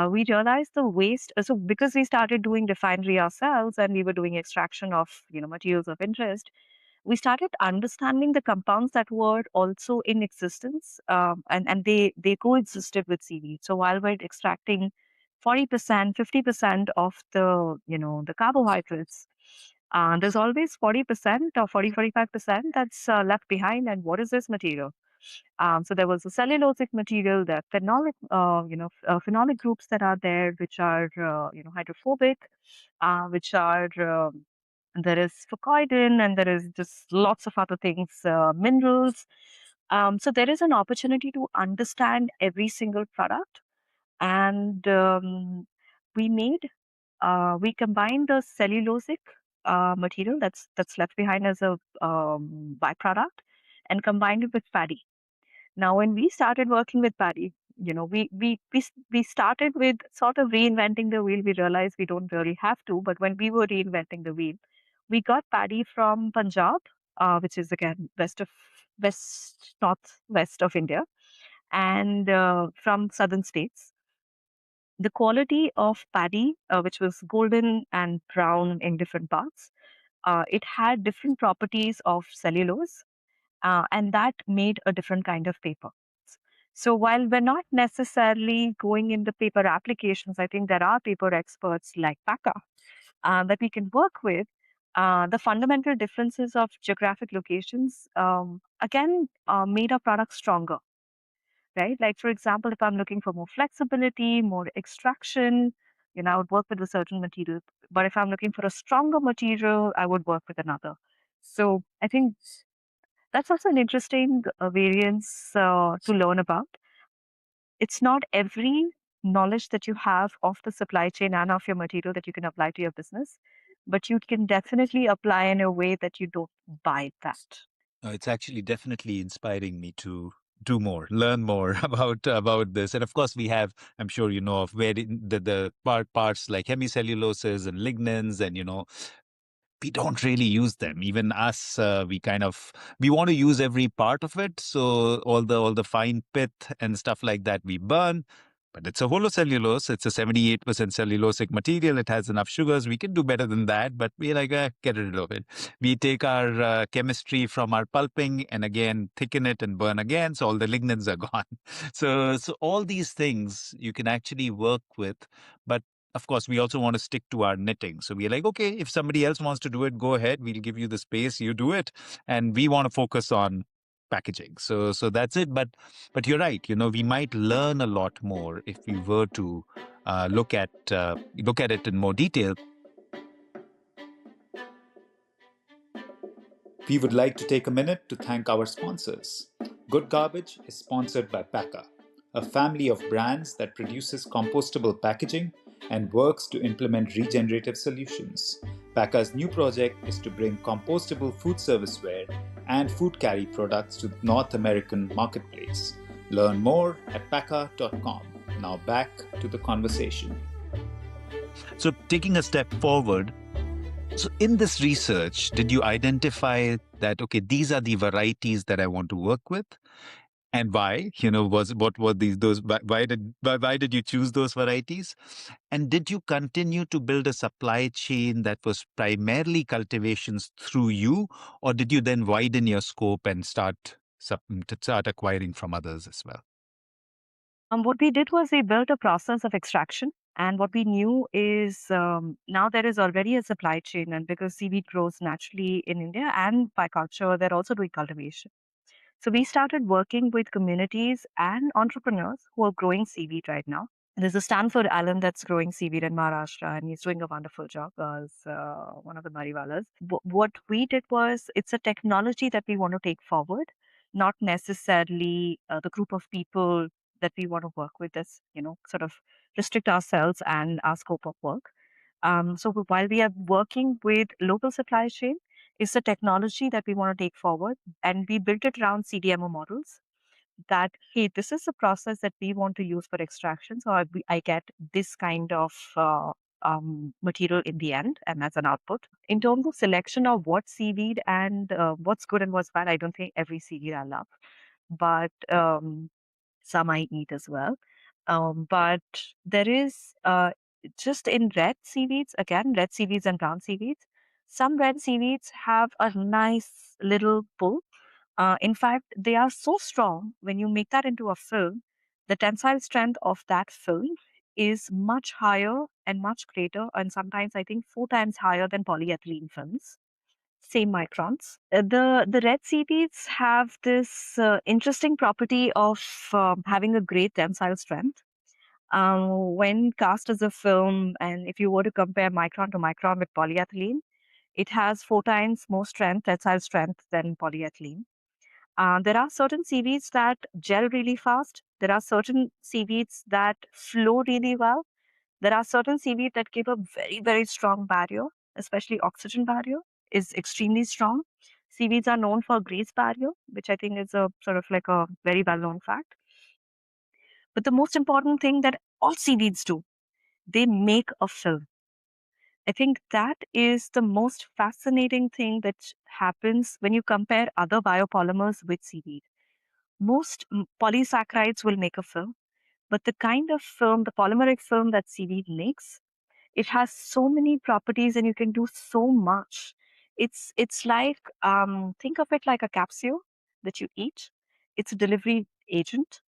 we realized the waste. So because we started doing refinery ourselves and we were doing extraction of materials of interest, we started understanding the compounds that were also in existence, and they coexisted with seaweed. So while we're extracting 40%, 50% of the carbohydrates, there's always 40% or 40, 45% that's left behind. And what is this material? So there was a cellulosic material, there are phenolic groups that are there, which are, hydrophobic, which are, there is fucoidin, and there is just lots of other things, minerals. So there is an opportunity to understand every single product, and we made we combined the cellulosic material that's left behind as a byproduct, and combined it with paddy. Now, when we started working with paddy, we started with sort of reinventing the wheel. We realized we don't really have to, but when we were reinventing the wheel, we got paddy from Punjab, which is again west northwest of India, and from southern states. The quality of paddy, which was golden and brown in different parts, it had different properties of cellulose, and that made a different kind of paper. So while we're not necessarily going in the paper applications, I think there are paper experts like Paka that we can work with. The fundamental differences of geographic locations again made our product stronger, right? Like, for example, if I'm looking for more flexibility, more extraction, I would work with a certain material. But if I'm looking for a stronger material, I would work with another. So I think that's also an interesting variance to learn about. It's not every knowledge that you have of the supply chain and of your material that you can apply to your business, but you can definitely apply in a way that you don't buy that. It's actually definitely inspiring me to do more, learn more about this. And of course, we have, I'm sure you know of where the parts like hemicelluloses and lignins, and we don't really use them. Even us, we want to use every part of it. So all the fine pith and stuff like that we burn. But it's a holocellulose. It's a 78% cellulosic material. It has enough sugars. We can do better than that, but we're like, get rid of it. We take our chemistry from our pulping and again thicken it and burn again. So all the lignins are gone. So all these things you can actually work with, but of course, we also want to stick to our knitting. So we're like, okay, if somebody else wants to do it, go ahead. We'll give you the space. You do it, and we want to focus on packaging. So that's it. But you're right. We might learn a lot more if we were to look at it in more detail. We would like to take a minute to thank our sponsors. Good Garbage is sponsored by Paka, a family of brands that produces compostable packaging and works to implement regenerative solutions. Paka's new project is to bring compostable food serviceware and food carry products to the North American marketplace. Learn more at paka.com. Now back to the conversation. So, taking a step forward, so in this research, did you identify that, okay, these are the varieties that I want to work with? And why? Was what were those? Why did you choose those varieties? And did you continue to build a supply chain that was primarily cultivations through you, or did you then widen your scope and start acquiring from others as well? What we did was we built a process of extraction. And what we knew is now there is already a supply chain. And because seaweed grows naturally in India and by culture, they're also doing cultivation. So we started working with communities and entrepreneurs who are growing seaweed right now. There's a Stanford Allen that's growing seaweed in Maharashtra, and he's doing a wonderful job as one of the Mariwalas. What we did was, it's a technology that we want to take forward, not necessarily the group of people that we want to work with. This, sort of restrict ourselves and our scope of work. So while we are working with local supply chain, it's a technology that we want to take forward, and we built it around CDMO models that, hey, this is a process that we want to use for extraction. So I get this kind of material in the end and as an output. In terms of selection of what seaweed and what's good and what's bad, I don't think every seaweed I love, but some I eat as well. But there is just in red seaweeds, again, red seaweeds and brown seaweeds, some red seaweeds have a nice little pull. In fact, they are so strong when you make that into a film, the tensile strength of that film is much higher and much greater, and sometimes I think 4 times higher than polyethylene films. same microns. The red seaweeds have this interesting property of having a great tensile strength. When cast as a film, and if you were to compare micron to micron with polyethylene, it has 4 times more strength, tensile strength than polyethylene. There are certain seaweeds that gel really fast. There are certain seaweeds that flow really well. There are certain seaweed that give a very, very strong barrier, especially oxygen barrier is extremely strong. Seaweeds are known for grace barrier, which I think is a sort of like a very well known fact. But the most important thing that all seaweeds do, they make a film. I think that is the most fascinating thing that happens when you compare other biopolymers with seaweed. Most polysaccharides will make a film, but the kind of film, the polymeric film that seaweed makes, it has so many properties and you can do so much. It's like think of it like a capsule that you eat. It's a delivery agent.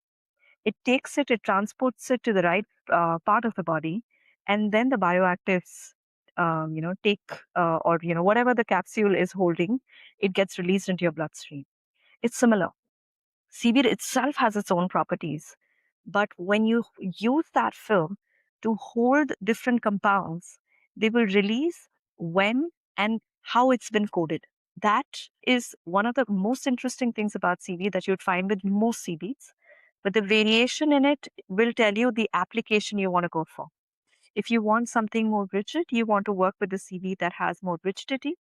It takes it, it transports it to the right part of the body, and then the bioactives, take or whatever the capsule is holding, it gets released into your bloodstream. It's similar. Seaweed itself has its own properties, but when you use that film to hold different compounds, they will release when and how it's been coded. That is one of the most interesting things about seaweed that you'd find with most seaweeds. But the variation in it will tell you the application you want to go for. If you want something more rigid, you want to work with the seaweed that has more rigidity.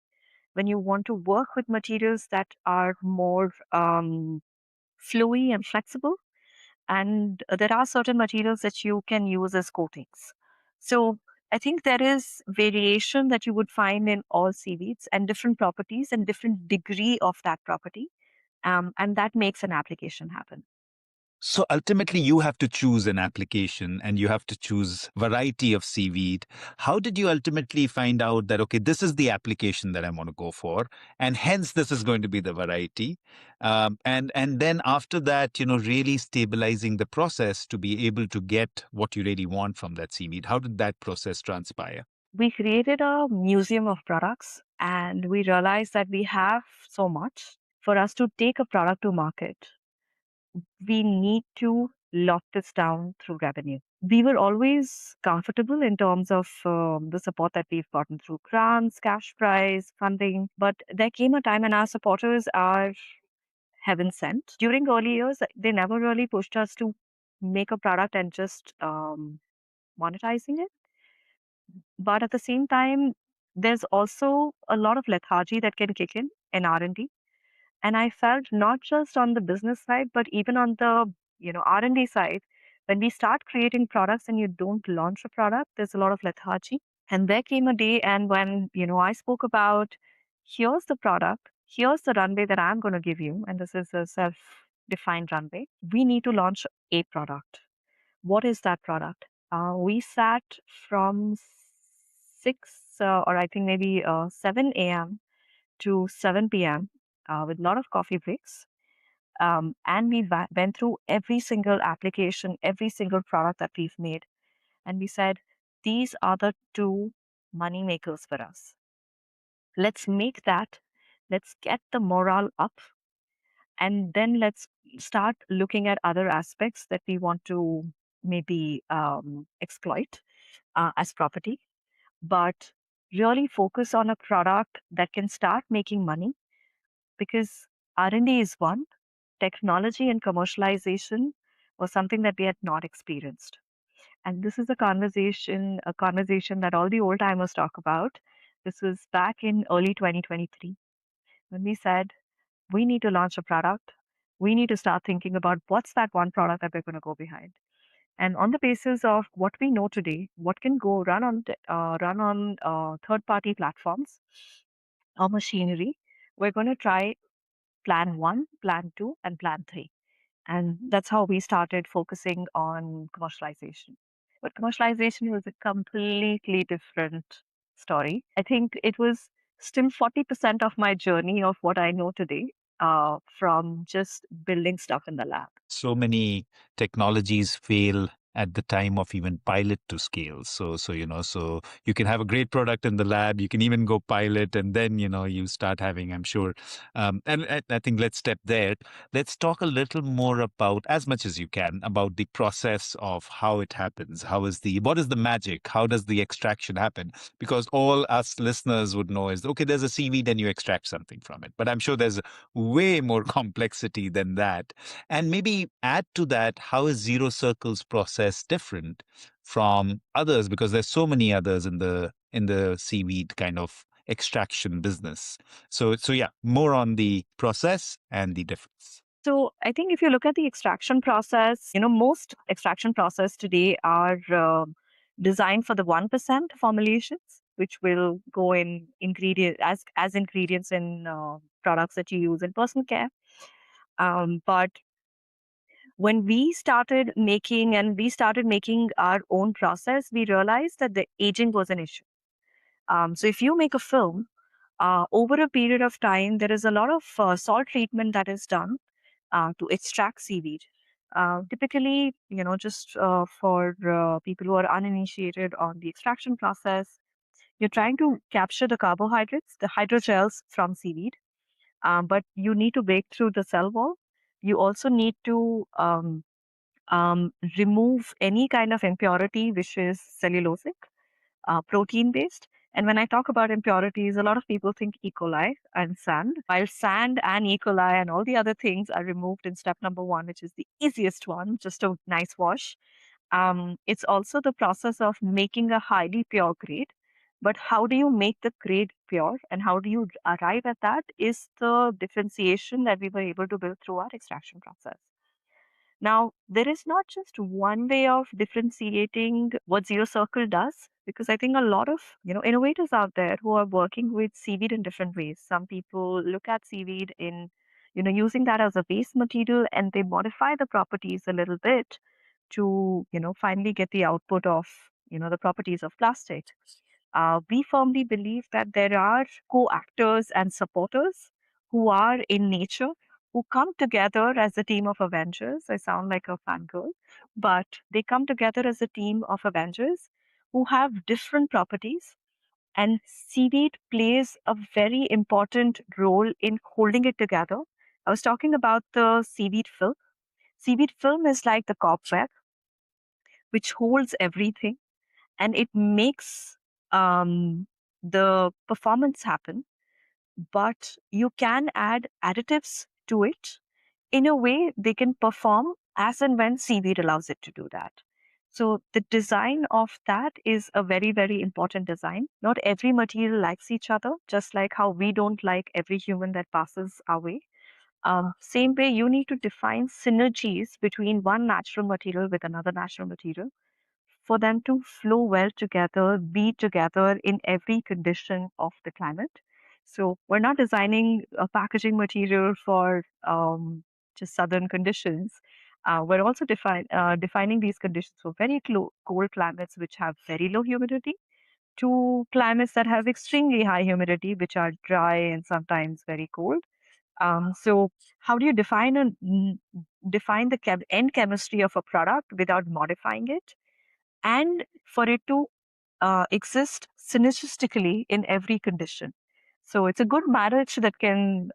When you want to work with materials that are more flowy and flexible, and there are certain materials that you can use as coatings. So I think there is variation that you would find in all seaweeds and different properties and different degree of that property, and that makes an application happen. So ultimately, you have to choose an application and you have to choose variety of seaweed. How did you ultimately find out that, okay, this is the application that I want to go for, and hence this is going to be the variety? And then after that, really stabilizing the process to be able to get what you really want from that seaweed. How did that process transpire? We created a museum of products and we realized that we have so much. For us to take a product to market, we need to lock this down through revenue. We were always comfortable in terms of the support that we've gotten through grants, cash prize, funding. But there came a time, and our supporters are heaven sent. During early years, they never really pushed us to make a product and just monetizing it. But at the same time, there's also a lot of lethargy that can kick in R&D. And I felt not just on the business side, but even on the R&D side, when we start creating products and you don't launch a product, there's a lot of lethargy. And there came a day, and when I spoke about, here's the product, here's the runway that I'm going to give you, and this is a self-defined runway. We need to launch a product. What is that product? We sat from 6 or I think maybe 7 a.m. to 7 p.m. With a lot of coffee breaks. And we went through every single application, every single product that we've made. And we said, these are the two money makers for us. Let's make that. Let's get the morale up. And then let's start looking at other aspects that we want to maybe exploit as property, but really focus on a product that can start making money, because R&D is one, technology and commercialization was something that we had not experienced. And this is a conversation that all the old timers talk about. This was back in early 2023 when we said, we need to launch a product. We need to start thinking about what's that one product that we're going to go behind. And on the basis of what we know today, what can go run on third-party platforms or machinery, we're going to try plan one, plan two, and plan three. And that's how we started focusing on commercialization. But commercialization was a completely different story. I think it was still 40% of my journey of what I know today from just building stuff in the lab. So many technologies fail at the time of even pilot to scale. So you can have a great product in the lab, you can even go pilot, and then, you start having, I'm sure. And I think let's step there. Let's talk a little more about, as much as you can, about the process of how it happens. What is the magic? How does the extraction happen? Because all us listeners would know is, okay, there's a seaweed and you extract something from it. But I'm sure there's way more complexity than that. And maybe add to that, how is Zerocircle's process different from others? Because there's so many others in the seaweed kind of extraction business. So yeah, more on the process and the difference. So I think if you look at the extraction process, most extraction process today are designed for the 1% formulations, which will go in as ingredients in products that you use in personal care. But when we started making our own process, we realized that the aging was an issue. So if you make a film, over a period of time, there is a lot of salt treatment that is done to extract seaweed. Typically, just for people who are uninitiated on the extraction process, you're trying to capture the carbohydrates, the hydrogels from seaweed, but you need to break through the cell wall. You also need to remove any kind of impurity which is cellulosic, protein based. And when I talk about impurities, a lot of people think E. coli and sand, while sand and E. coli and all the other things are removed in step number one, which is the easiest one, just a nice wash. It's also the process of making a highly pure grade. But how do you make the grade pure and how do you arrive at that is the differentiation that we were able to build through our extraction process. Now, there is not just one way of differentiating what Zero Circle does, because I think a lot of innovators out there who are working with seaweed in different ways. Some people look at seaweed in using that as a base material and they modify the properties a little bit to finally get the output of the properties of plastic. We firmly believe that there are co-actors and supporters who are in nature, who come together as a team of Avengers. I sound like a fangirl, but they come together as a team of Avengers who have different properties. And seaweed plays a very important role in holding it together. I was talking about the seaweed film. Seaweed film is like the cobweb, which holds everything and it makes the performance happen. But you can add additives to it in a way they can perform as and when seaweed allows it to do that. So the design of that is a very, very important design. Not every material likes each other, just like how we don't like every human that passes our way. Same way, you need to define synergies between one natural material with another natural material for them to flow well together, be together in every condition of the climate. So we're not designing a packaging material for just southern conditions. We're also defining these conditions for very cold climates, which have very low humidity, to climates that have extremely high humidity, which are dry and sometimes very cold. So how do you define the end chemistry of a product without modifying it? And for it to exist synergistically in every condition. So it's a good marriage that can,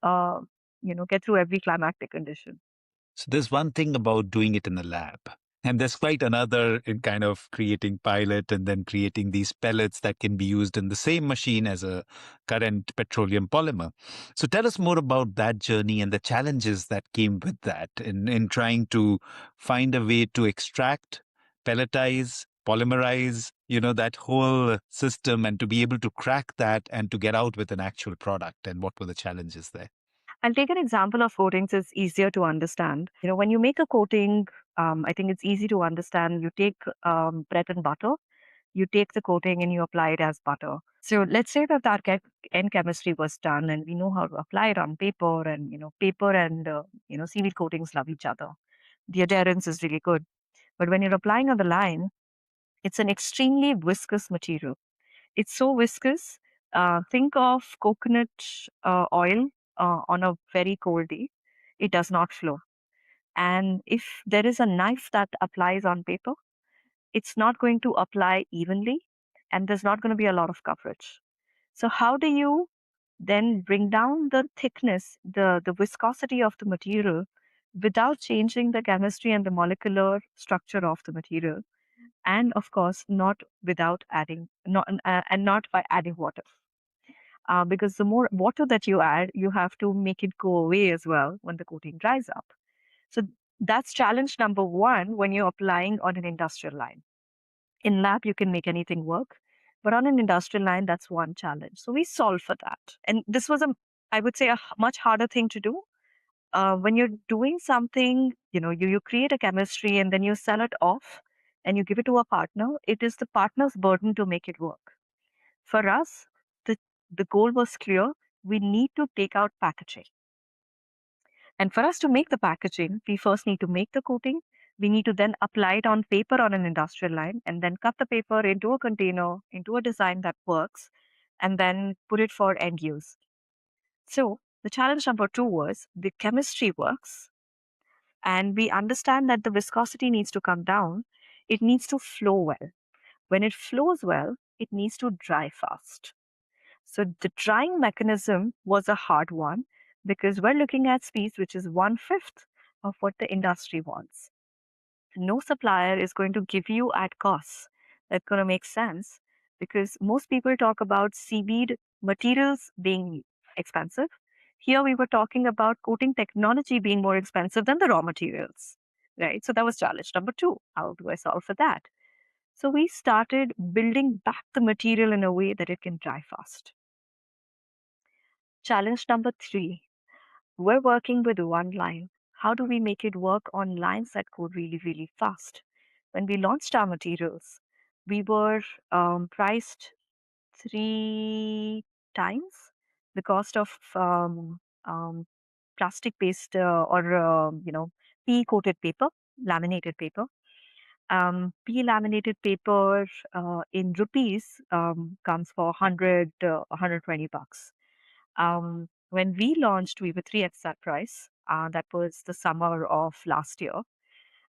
get through every climactic condition. So there's one thing about doing it in a lab. And there's quite another in kind of creating pilot and then creating these pellets that can be used in the same machine as a current petroleum polymer. So tell us more about that journey and the challenges that came with that in trying to find a way to extract, pelletize, polymerize, that whole system, and to be able to crack that and to get out with an actual product. And what were the challenges there? I'll take an example of coatings. It's easier to understand. When you make a coating, I think it's easy to understand. You take bread and butter, you take the coating and you apply it as butter. So let's say that our end chemistry was done and we know how to apply it on paper, and paper and seaweed coatings love each other. The adherence is really good. But when you're applying on the line, it's an extremely viscous material. It's so viscous. Think of coconut oil on a very cold day. It does not flow. And if there is a knife that applies on paper, it's not going to apply evenly, and there's not going to be a lot of coverage. So how do you then bring down the thickness, the viscosity of the material without changing the chemistry and the molecular structure of the material? And of course, not without adding, not and not by adding water. Because the more water that you add, you have to make it go away as well when the coating dries up. So that's challenge number one when you're applying on an industrial line. In lab, you can make anything work, but on an industrial line, that's one challenge. So we solve for that. And this was I would say, much harder thing to do. When you're doing something, you create a chemistry and then you sell it off and you give it to a partner, it is the partner's burden to make it work. For us, the goal was clear. We need to take out packaging. And for us to make the packaging, we first need to make the coating. We need to then apply it on paper on an industrial line and then cut the paper into a container, into a design that works, and then put it for end use. So the challenge number two was the chemistry works, and we understand that the viscosity needs to come down. It needs to flow well. When it flows well, it needs to dry fast. So the drying mechanism was a hard one because we're looking at speeds which is one-fifth of what the industry wants. No supplier is going to give you at costs that's going to make sense because most people talk about seaweed materials being expensive. Here we were talking about coating technology being more expensive than the raw materials, right? So that was challenge number two. How do I solve for that? So we started building back the material in a way that it can dry fast. Challenge number three, we're working with one line. How do we make it work on lines that go really, really fast? When we launched our materials, we were priced three times the cost of plastic-based or PE-coated paper, laminated paper. PE laminated paper in rupees comes for 100, 120 bucks. When we launched, we were 3x that price. That was the summer of last year.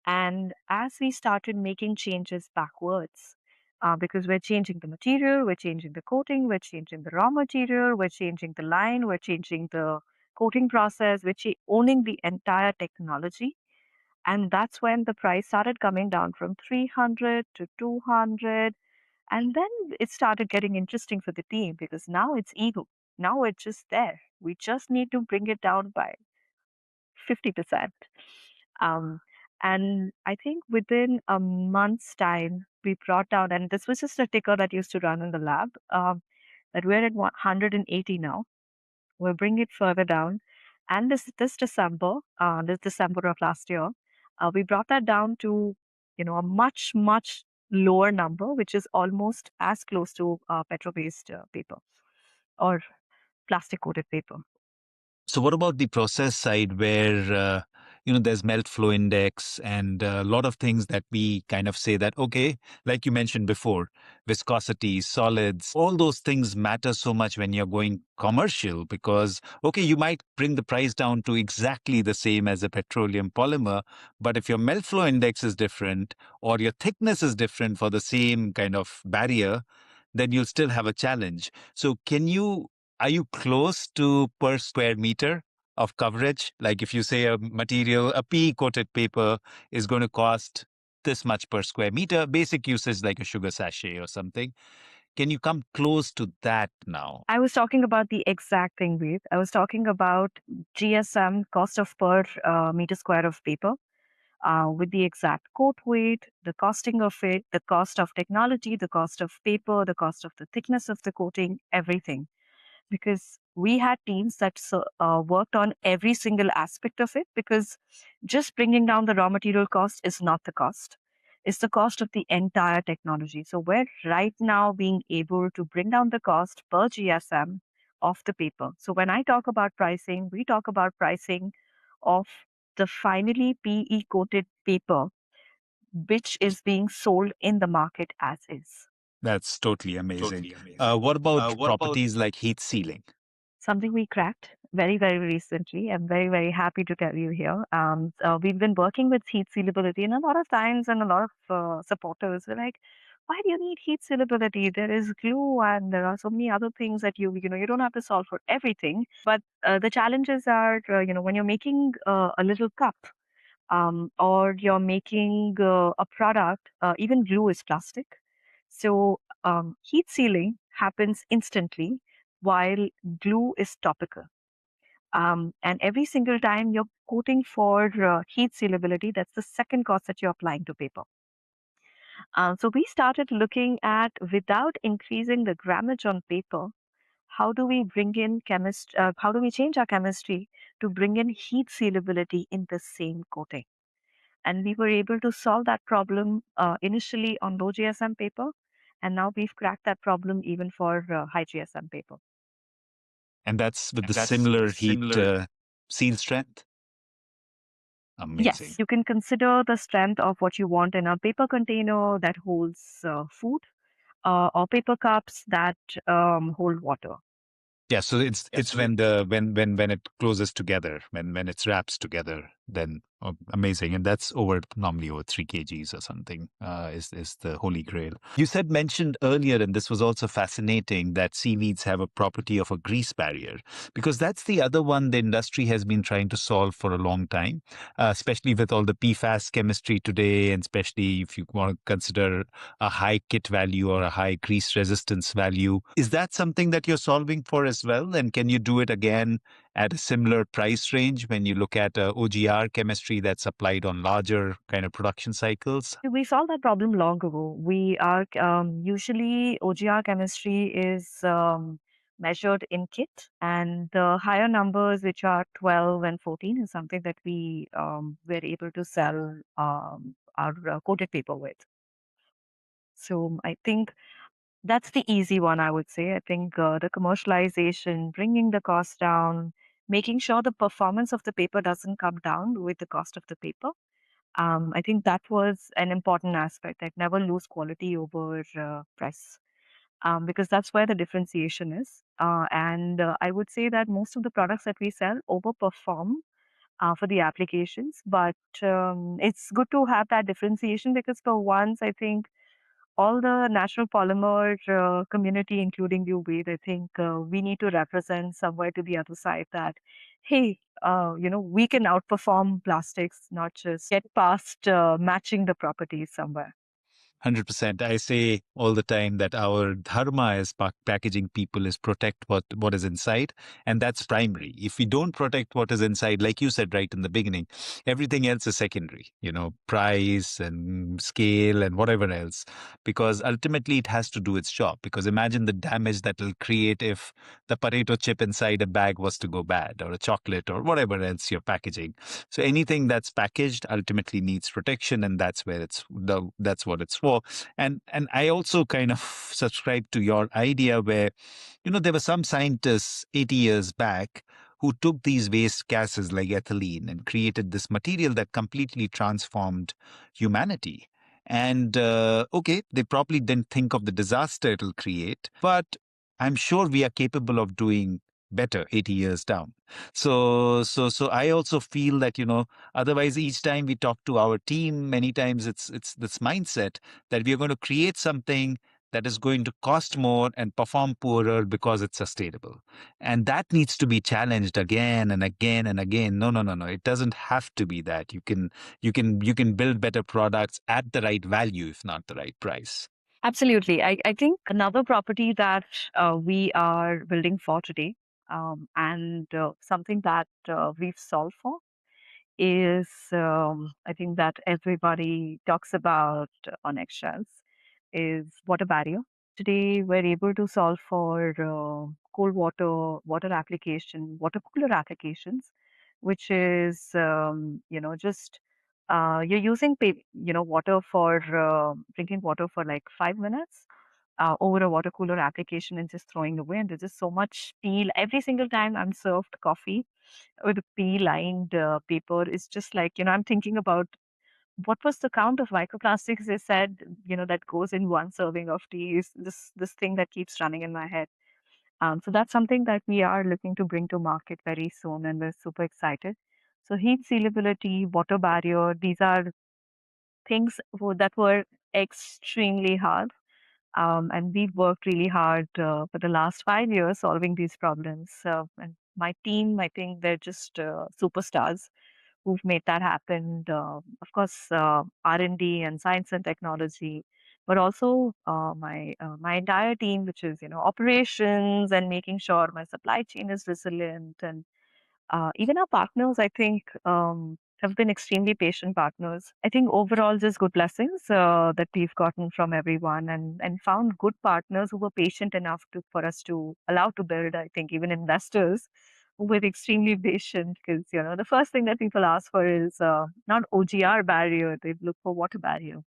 And as we started making changes backwards, because we're changing the material, we're changing the coating, we're changing the raw material, we're changing the line, we're changing the coating process, owning the entire technology. And that's when the price started coming down from 300 to 200. And then it started getting interesting for the team because now it's ego. Now it's just there. We just need to bring it down by 50%. Um, and I think within a month's time, we brought down, and this was just a ticker that used to run in the lab, that we're at 180 now. We'll bring it further down. And this December of last year, we brought that down to, a much, much lower number, which is almost as close to petrol-based paper or plastic-coated paper. So what about the process side where there's melt flow index and a lot of things that we kind of say that okay, like you mentioned before, viscosity, solids, all those things matter so much when you're going commercial because okay, you might bring the price down to exactly the same as a petroleum polymer, but if your melt flow index is different or your thickness is different for the same kind of barrier, then you'll still have a challenge. So are you close to per square meter of coverage? Like if you say a PE coated paper is going to cost this much per square meter, basic usage like a sugar sachet or something. Can you come close to that now? I was talking about the exact thing, Ved. I was talking about GSM, cost of per meter square of paper, with the exact coat weight, the costing of it, the cost of technology, the cost of paper, the cost of the thickness of the coating, everything. Because we had teams that worked on every single aspect of it because just bringing down the raw material cost is not the cost. It's the cost of the entire technology. So we're right now being able to bring down the cost per GSM of the paper. So when I talk about pricing, we talk about pricing of the finally PE coated paper, which is being sold in the market as is. That's totally amazing. What about properties like heat sealing? Something we cracked. very, very recently. I'm very, very happy to tell you here. We've been working with heat sealability, and a lot of times, and a lot of supporters were like, "Why do you need heat sealability? There is glue, and there are so many other things that you don't have to solve for everything." But the challenges are, when you're making a little cup, or you're making a product, even glue is plastic. So heat sealing happens instantly, while glue is topical. And every single time you're coating for heat sealability, that's the second cost that you're applying to paper. So we started looking at, without increasing the grammage on paper, how do we bring in how do we change our chemistry to bring in heat sealability in the same coating? And we were able to solve that problem initially on low GSM paper. And now we've cracked that problem even for high GSM paper. And that's with the similar heat seal strength. Yes, Amazing. you can consider the strength of what you want in a paper container that holds food, or paper cups that hold water. Yeah, so it's when the when it closes together, when it wraps together, then amazing, and that's over normally over 3 kgs or something. Is the holy grail. You said mentioned earlier, and this was also fascinating, that seaweeds have a property of a grease barrier, because that's the other one the industry has been trying to solve for a long time, especially with all the PFAS chemistry today, and especially if you want to consider a high kit value or a high grease resistance value. Is that something that you're solving for as well? And can you do it again at a similar price range when you look at OGR chemistry that's applied on larger kind of production cycles? We solved that problem long ago. We are usually OGR chemistry is measured in kit, and the higher numbers, which are 12 and 14, is something that we were able to sell our coated paper with. So I think that's the easy one, I would say. I think the commercialization, bringing the cost down, making sure the performance of the paper doesn't come down with the cost of the paper. I think that was an important aspect. I'd never lose quality over price, because that's where the differentiation is. And I would say that most of the products that we sell overperform for the applications, but it's good to have that differentiation, because for once, I think all the natural polymer community, including you, Ved, I think we need to represent somewhere to the other side that, hey, we can outperform plastics, not just get past matching the properties somewhere. 100%. I say all the time that our dharma as packaging people is protect what is inside, and that's primary. If we don't protect what is inside, like you said right in the beginning, everything else is secondary. Price and scale and whatever else, because ultimately it has to do its job. Because imagine the damage that will create if the potato chip inside a bag was to go bad, or a chocolate, or whatever else you're packaging. So anything that's packaged ultimately needs protection, and that's what it's for. And I also kind of subscribe to your idea where, there were some scientists 80 years back who took these waste gases like ethylene and created this material that completely transformed humanity. And okay, they probably didn't think of the disaster it'll create, but I'm sure we are capable of doing better 80 years down. So I also feel that, otherwise each time we talk to our team, many times it's this mindset that we are going to create something that is going to cost more and perform poorer because it's sustainable. And that needs to be challenged again and again and again. No, no, no, no. It doesn't have to be that. You can build better products at the right value, if not the right price. Absolutely. I think another property that we are building for today, and something that we've solved for, is I think that everybody talks about on eggshells, is water barrier. Today, we're able to solve for cold water application, water cooler applications, which is just you're using water for drinking water for like 5 minutes over a water cooler application, and just throwing away. And there's just so much peel every single time I'm served coffee with a pea-lined paper. It's just like, I'm thinking about what was the count of microplastics they said, that goes in one serving of tea. Is this thing that keeps running in my head. So that's something that we are looking to bring to market very soon, and we're super excited. So heat sealability, water barrier, these are things that were extremely hard. And we've worked really hard for the last 5 years solving these problems. And my team, I think they're just superstars who've made that happen. Of course, R&D and science and technology, but also my entire team, which is operations and making sure my supply chain is resilient, and even our partners, I think, have been extremely patient partners. I think overall, just good blessings that we've gotten from everyone, and found good partners who were patient enough for us to allow to build. I think even investors who were extremely patient, because the first thing that people ask for is not OGR barrier; they look for water barrier.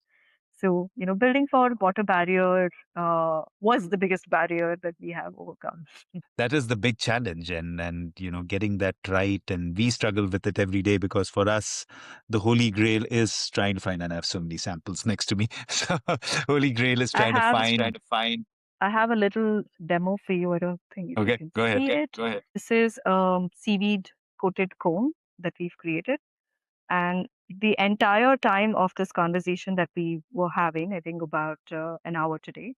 So building for water barrier was the biggest barrier that we have overcome. That is the big challenge, and getting that right, and we struggle with it every day, because for us the holy grail is trying to find, and I have so many samples next to me. So holy grail is I trying to have find. I have a little demo for you. I don't think if you Okay, can go ahead. see it. Go ahead. This is seaweed coated cone that we've created. And the entire time of this conversation that we were having, I think about an hour today,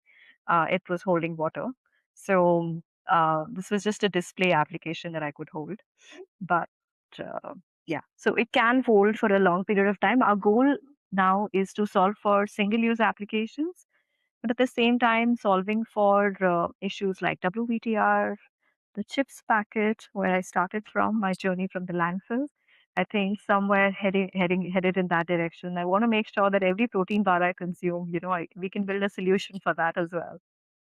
it was holding water. So this was just a display application that I could hold. But uh, yeah, so it can hold for a long period of time. Our goal now is to solve for single use applications, but at the same time solving for issues like WVTR, the chips packet, where I started from my journey from the landfill. I think somewhere headed in that direction. I want to make sure that every protein bar I consume, we can build a solution for that as well.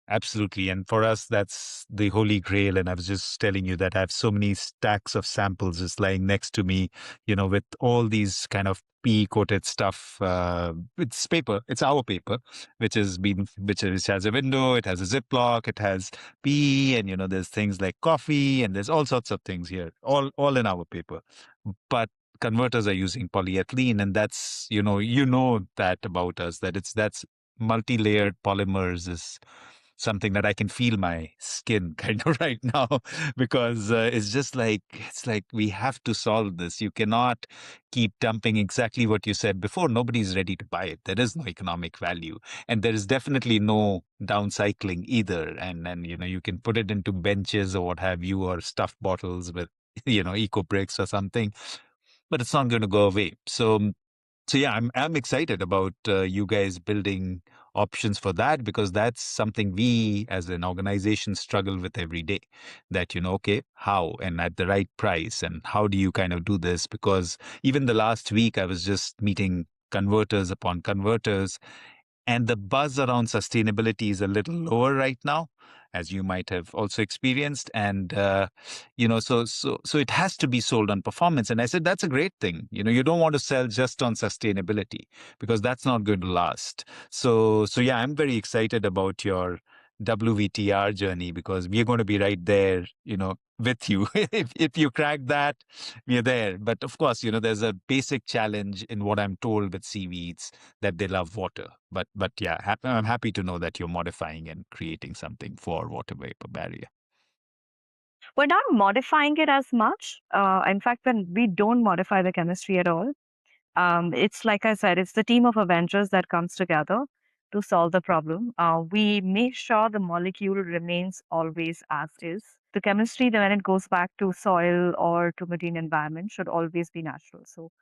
Absolutely. And for us, that's the holy grail. And I was just telling you that I have so many stacks of samples just lying next to me, with all these kind of pea coated stuff. It's paper. It's our paper, which has a window, it has a Ziploc, it has pea, and there's things like coffee, and there's all sorts of things here, all in our paper. But converters are using polyethylene, and that's, that about us, that that's multi-layered polymers is something that I can feel my skin kind of right now, because it's like we have to solve this. You cannot keep dumping exactly what you said before. Nobody's ready to buy it. There is no economic value, and there is definitely no downcycling either. And you can put it into benches or what have you, or stuffed bottles with eco bricks or something, but it's not going to go away. So yeah, I'm excited about you guys building options for that, because that's something we as an organization struggle with every day. That okay, how and at the right price, and how do you kind of do this? Because even the last week I was just meeting converters upon converters, and the buzz around sustainability is a little lower right now, as you might have also experienced. And so it has to be sold on performance. And I said that's a great thing. You don't want to sell just on sustainability, because that's not going to last. So yeah, I'm very excited about your WVTR journey, because we're going to be right there, with you. If you crack that, we're there. But of course, there's a basic challenge in what I'm told with seaweeds, that they love water. But yeah, I'm happy to know that you're modifying and creating something for water vapor barrier. We're not modifying it as much. In fact, when we don't modify the chemistry at all, it's like I said, it's the team of Avengers that comes together to solve the problem. We make sure the molecule remains always as is. The chemistry, then when it goes back to soil or to marine environment, should always be natural. So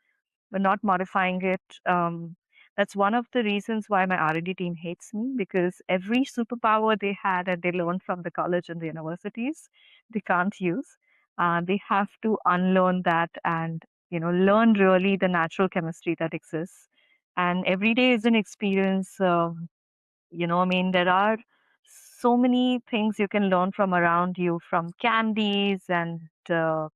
we're not modifying it. That's one of the reasons why my R&D team hates me, because every superpower they had and they learned from the college and the universities, they can't use. They have to unlearn that and learn really the natural chemistry that exists. And every day is an experience. I mean, there are so many things you can learn from around you, from candies and so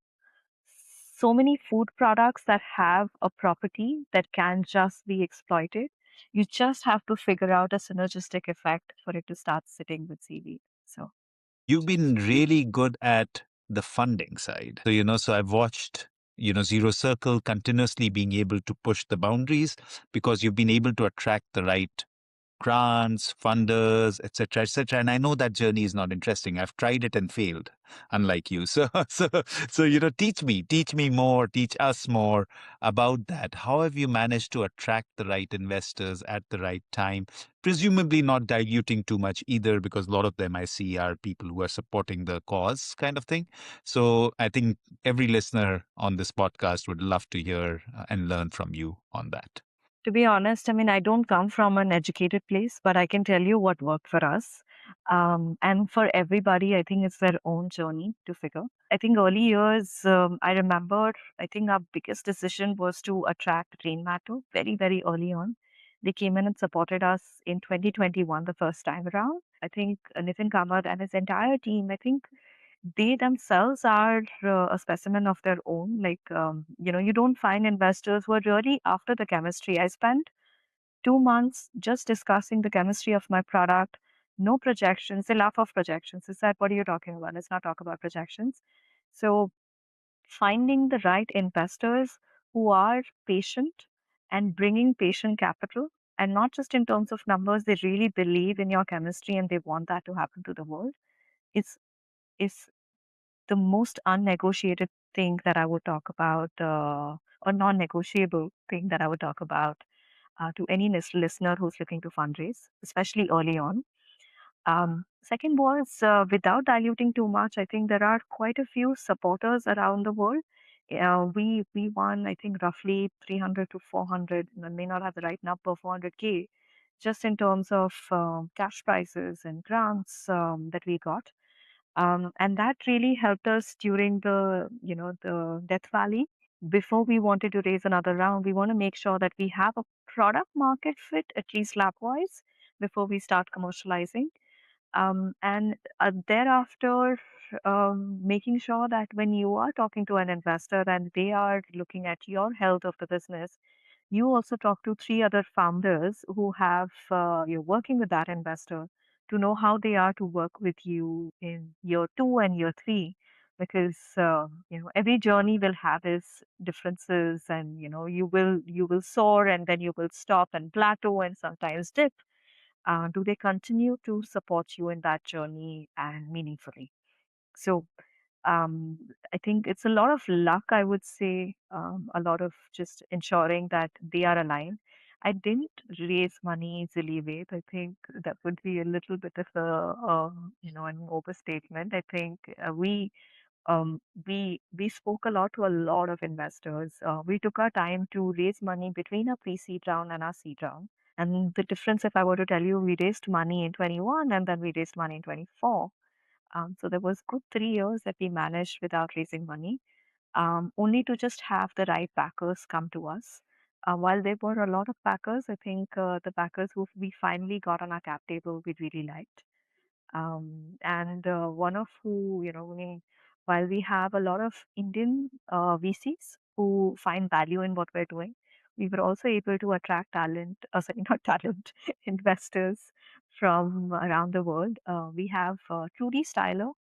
many food products that have a property that can just be exploited. You just have to figure out a synergistic effect for it to start sitting with seaweed. So, You've been really good at the funding side. So I've watched, Zerocircle continuously being able to push the boundaries, because you've been able to attract the right grants, funders, etc., etc. And I know that journey is not interesting. I've tried it and failed, unlike you. So teach me more, teach us more about that. How have you managed to attract the right investors at the right time? Presumably not diluting too much either, because a lot of them I see are people who are supporting the cause, kind of thing. So I think every listener on this podcast would love to hear and learn from you on that. To be honest, I mean, I don't come from an educated place, but I can tell you what worked for us. And for everybody, I think it's their own journey to figure. I think early years, I remember, I think our biggest decision was to attract Rain Matter very, very early on. They came in and supported us in 2021, the first time around. I think Nitin Kamath and his entire team, I think they themselves are a specimen of their own. You don't find investors who are really after the chemistry. I spent 2 months just discussing the chemistry of my product. No projections. They laugh off projections. Is that what are you talking about? Let's not talk about projections. So finding the right investors who are patient and bringing patient capital, and not just in terms of numbers, they really believe in your chemistry and they want that to happen to the world. It's is the most unnegotiated thing that I would talk about, or non-negotiable thing that I would talk about to any listener who's looking to fundraise, especially early on. Second was without diluting too much. I think there are quite a few supporters around the world. We won, I think, roughly 300 to 400. I may not have the right number, 400K, just in terms of cash prizes and grants that we got. And that really helped us during the Death Valley. Before we wanted to raise another round, we want to make sure that we have a product market fit, at least lab wise, before we start commercializing. And thereafter, making sure that when you are talking to an investor and they are looking at your health of the business, you also talk to three other founders who have you're working with that investor to know how they are to work with you in year 2 and year 3, because every journey will have its differences, and you will soar and then you will stop and plateau and sometimes dip. Do they continue to support you in that journey and meaningfully? So um, I think it's a lot of luck, I would say, a lot of just ensuring that they are aligned. I didn't raise money easily, Ved. I think that would be a little bit of an overstatement. I think we spoke a lot to a lot of investors. We took our time to raise money between our pre-seed round and our seed round. And the difference, if I were to tell you, we raised money in 21 and then we raised money in 24. So there was good 3 years that we managed without raising money, only to just have the right backers come to us. While there were a lot of backers, I think the backers who we finally got on our cap table, we really liked. And one of who, while we have a lot of Indian VCs who find value in what we're doing, we were also able to attract talent, sorry, not talent, investors from around the world. We have Trudy Styler,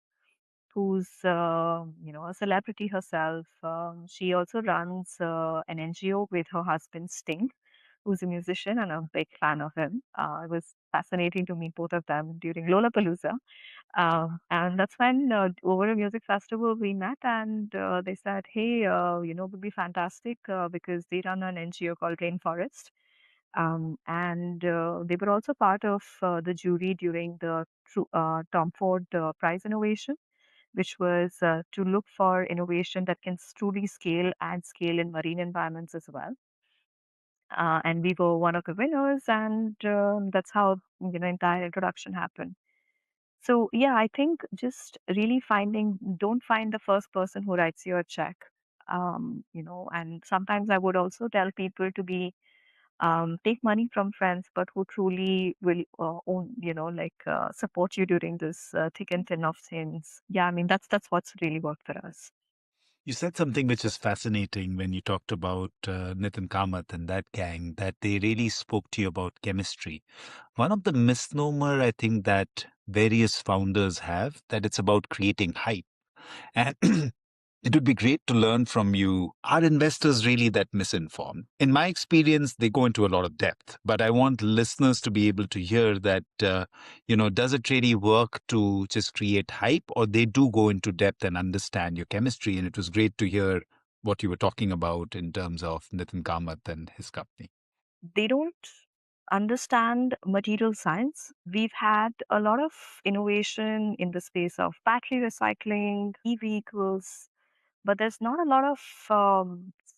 who's a celebrity herself. She also runs an NGO with her husband Sting, who's a musician and a big fan of him. It was fascinating to meet both of them during Lollapalooza. And that's when over a music festival we met, and they said, "Hey, it would be fantastic because they run an NGO called Rainforest." And they were also part of the jury during the Tom Ford Prize Innovation, which was to look for innovation that can truly scale and scale in marine environments as well. And we were one of the winners, and that's how entire introduction happened. So yeah, I think just really don't find the first person who writes you a check. And sometimes I would also tell people to be take money from friends, but who truly will support you during this thick and thin of things. Yeah, I mean that's what's really worked for us. You said something which is fascinating when you talked about Nitin Kamath and that gang, that they really spoke to you about chemistry. One of the misnomer I think that various founders have, that it's about creating hype. And It would be great to learn from you. Are investors really that misinformed? In my experience, they go into a lot of depth, but I want listeners to be able to hear that, does it really work to just create hype, or they do go into depth and understand your chemistry? And it was great to hear what you were talking about in terms of Nitin Kamath and his company. They don't understand material science. We've had a lot of innovation in the space of battery recycling, e-vehicles, but there's not a lot of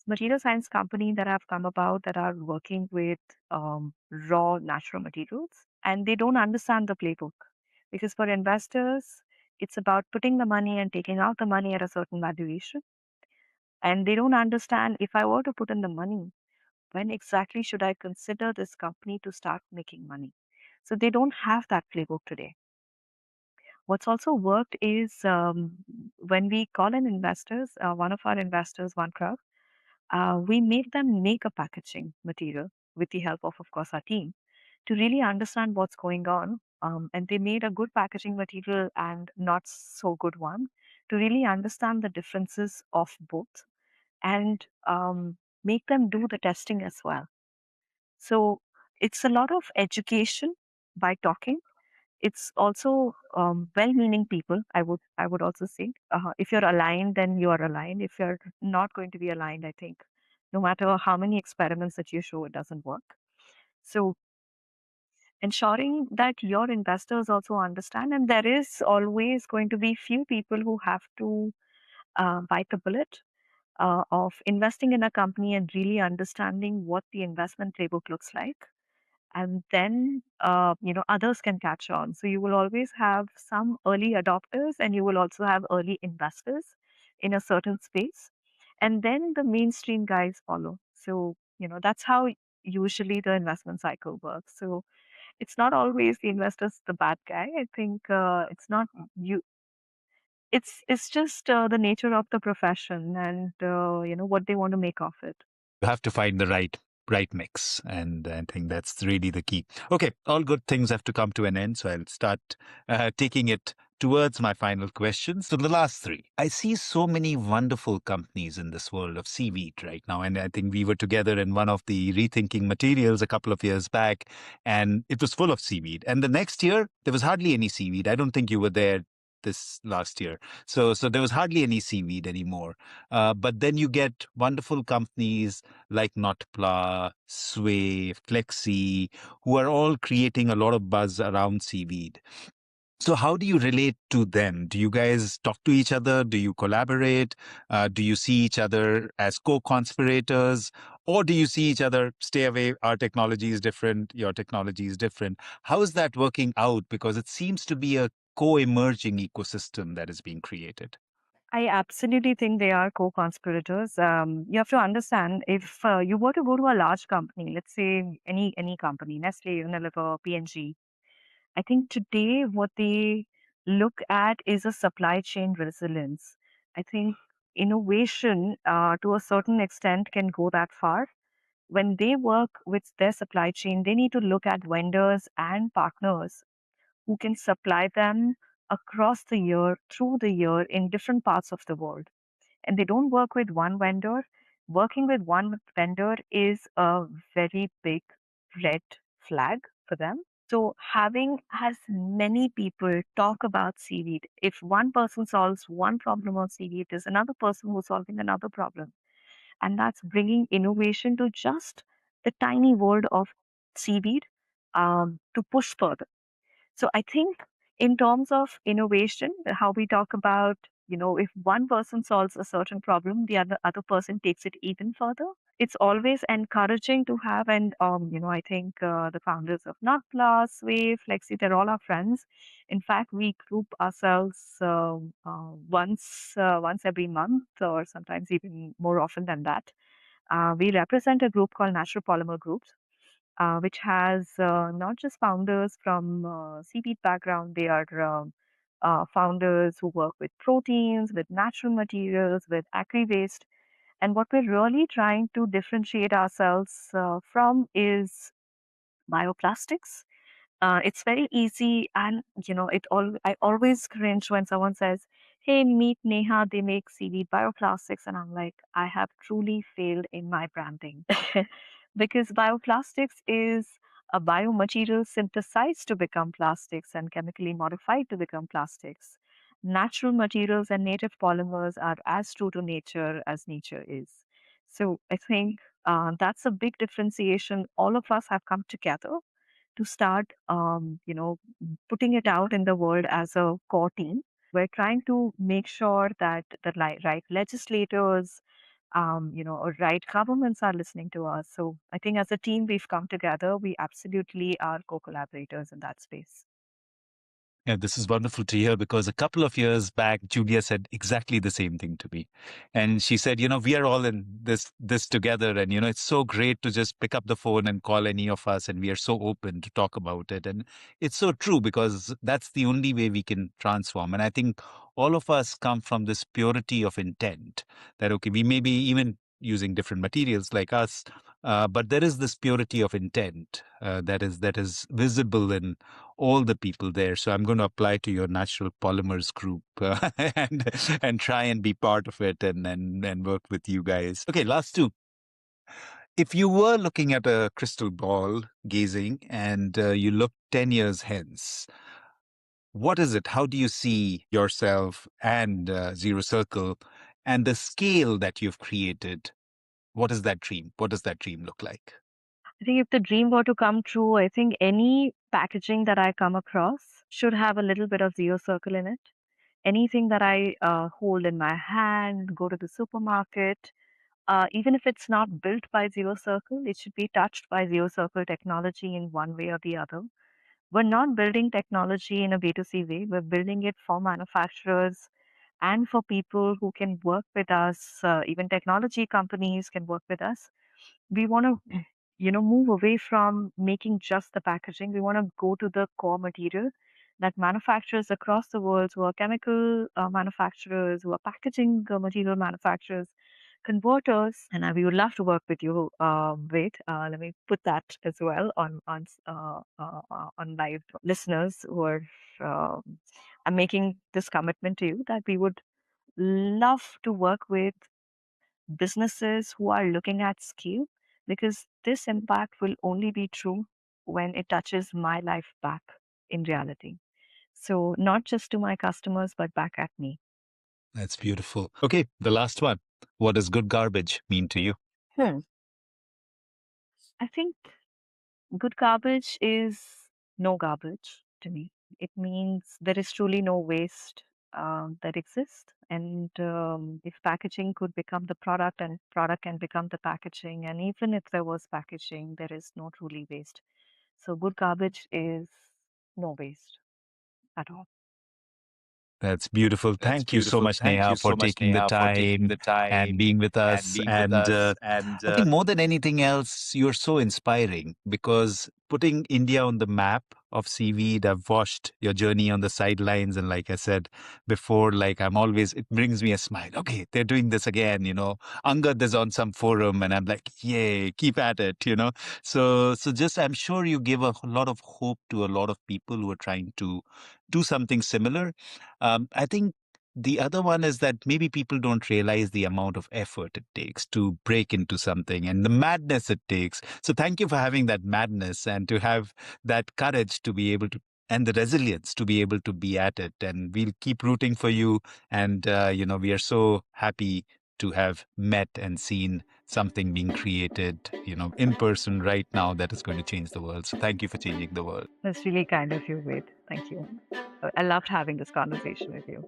material science company that have come about that are working with raw natural materials, and they don't understand the playbook, because for investors it's about putting the money and taking out the money at a certain valuation, and they don't understand, if I were to put in the money, when exactly should I consider this company to start making money? So they don't have that playbook today. What's also worked is, when we call in investors, one of our investors, one crowd, we make them make a packaging material with the help of course, our team, to really understand what's going on. And they made a good packaging material and not so good one, to really understand the differences of both, and make them do the testing as well. So it's a lot of education by talking. It's also well-meaning people. I would also say, if you're aligned, then you are aligned. If you're not going to be aligned, I think no matter how many experiments that you show, it doesn't work. So ensuring that your investors also understand, and there is always going to be few people who have to bite the bullet of investing in a company and really understanding what the investment playbook looks like, and then others can catch on. So you will always have some early adopters, and you will also have early investors in a certain space, and then the mainstream guys follow. So that's how usually the investment cycle works. So it's not always the investors the bad guy. I think it's not you. It's just the nature of the profession, and what they want to make of it. You have to find the right mix, and I think that's really the key. Okay, all good things have to come to an end, so I'll start taking it towards my final question. So the last three, I see so many wonderful companies in this world of seaweed right now, and I think we were together in one of the rethinking materials a couple of years back, and it was full of seaweed, and the next year there was hardly any seaweed. I don't think you were there this last year, so there was hardly any seaweed anymore. But then you get wonderful companies like Notpla, Sway, Flexi, who are all creating a lot of buzz around seaweed. So, how do you relate to them? Do you guys talk to each other? Do you collaborate? Do you see each other as co conspirators? Or do you see each other, stay away, our technology is different, your technology is different? How is that working out? Because it seems to be a co emerging ecosystem that is being created. I absolutely think they are co-conspirators. You have to understand, if you were to go to a large company, let's say any company, Nestle, Unilever, P&G, I think today what they look at is a supply chain resilience. I think innovation, to a certain extent, can go that far. When they work with their supply chain, they need to look at vendors and partners who can supply them across the year, through the year, in different parts of the world. And they don't work with one vendor. Working with one vendor is a very big red flag for them. So having as many people talk about seaweed, if one person solves one problem of seaweed, there's another person who's solving another problem. And that's bringing innovation to just the tiny world of seaweed, to push further. So I think in terms of innovation, how we talk about, if one person solves a certain problem, the other person takes it even further. It's always encouraging to have, and I think the founders of Nutpla, Sway, Flexi, they're all our friends. In fact, we group ourselves once every month, or sometimes even more often than that. We represent a group called Natural Polymer Groups, which has not just founders from seaweed background. They are founders who work with proteins, with natural materials, with agri waste. And what we're really trying to differentiate ourselves from is bioplastics. It's very easy, and I always cringe when someone says, hey, meet Neha, they make seaweed bioplastics. And I'm like, I have truly failed in my branding. Because bioplastics is a biomaterial synthesized to become plastics and chemically modified to become plastics. Natural materials and native polymers are as true to nature as nature is. So I think that's a big differentiation. All of us have come together to start, putting it out in the world as a core team. We're trying to make sure that the right legislators, or right governments are listening to us. So I think as a team, we've come together. We absolutely are co-collaborators in that space. Yeah, this is wonderful to hear because a couple of years back, Julia said exactly the same thing to me. And she said, we are all in this together. And, it's so great to just pick up the phone and call any of us. And we are so open to talk about it. And it's so true because that's the only way we can transform. And I think all of us come from this purity of intent that, okay, we may be even using different materials like us, but there is this purity of intent that is visible in all the people there. So I'm going to apply to your natural polymers group and try and be part of it and work with you guys. Okay, last two. If you were looking at a crystal ball, gazing, and you look 10 years hence, what is it? How do you see yourself and Zerocircle and the scale that you've created? What is that dream? What does that dream look like? I think if the dream were to come true, I think any packaging that I come across should have a little bit of zero circle in it. Anything that I hold in my hand, go to the supermarket, even if it's not built by Zero Circle, it should be touched by Zero Circle technology in one way or the other. We're not building technology in a B2C way. We're building it for manufacturers and for people who can work with us. Even technology companies can work with us. We want to, move away from making just the packaging. We want to go to the core material that manufacturers across the world, who are chemical manufacturers, who are packaging material manufacturers, converters, and we would love to work with you. Wait, let me put that as well on live listeners who are. I'm making this commitment to you that we would love to work with businesses who are looking at scale, because this impact will only be true when it touches my life back in reality. So, not just to my customers, but back at me. That's beautiful. Okay, the last one. What does good garbage mean to you? Hmm. I think good garbage is no garbage to me. It means there is truly no waste that exists. And if packaging could become the product and product can become the packaging, and even if there was packaging, there is no truly waste. So good garbage is no waste at all. That's beautiful. That's Thank you so beautiful. much, Thank Neha, you for so much, taking the Neha, for taking time the and time being with and us. being with And us. And I think more than anything else, you're so inspiring because putting India on the map of seaweed, I've watched your journey on the sidelines. And like I said before, like it brings me a smile. Okay, they're doing this again. Angad is on some forum and I'm like, yay, keep at it. So just, I'm sure you give a lot of hope to a lot of people who are trying to do something similar. I think the other one is that maybe people don't realize the amount of effort it takes to break into something and the madness it takes. So thank you for having that madness and to have that courage to be able to and the resilience to be able to be at it. And we'll keep rooting for you. And we are so happy to have met and seen something being created, in person right now that is going to change the world. So thank you for changing the world. That's really kind of you, Wade. Thank you. I loved having this conversation with you.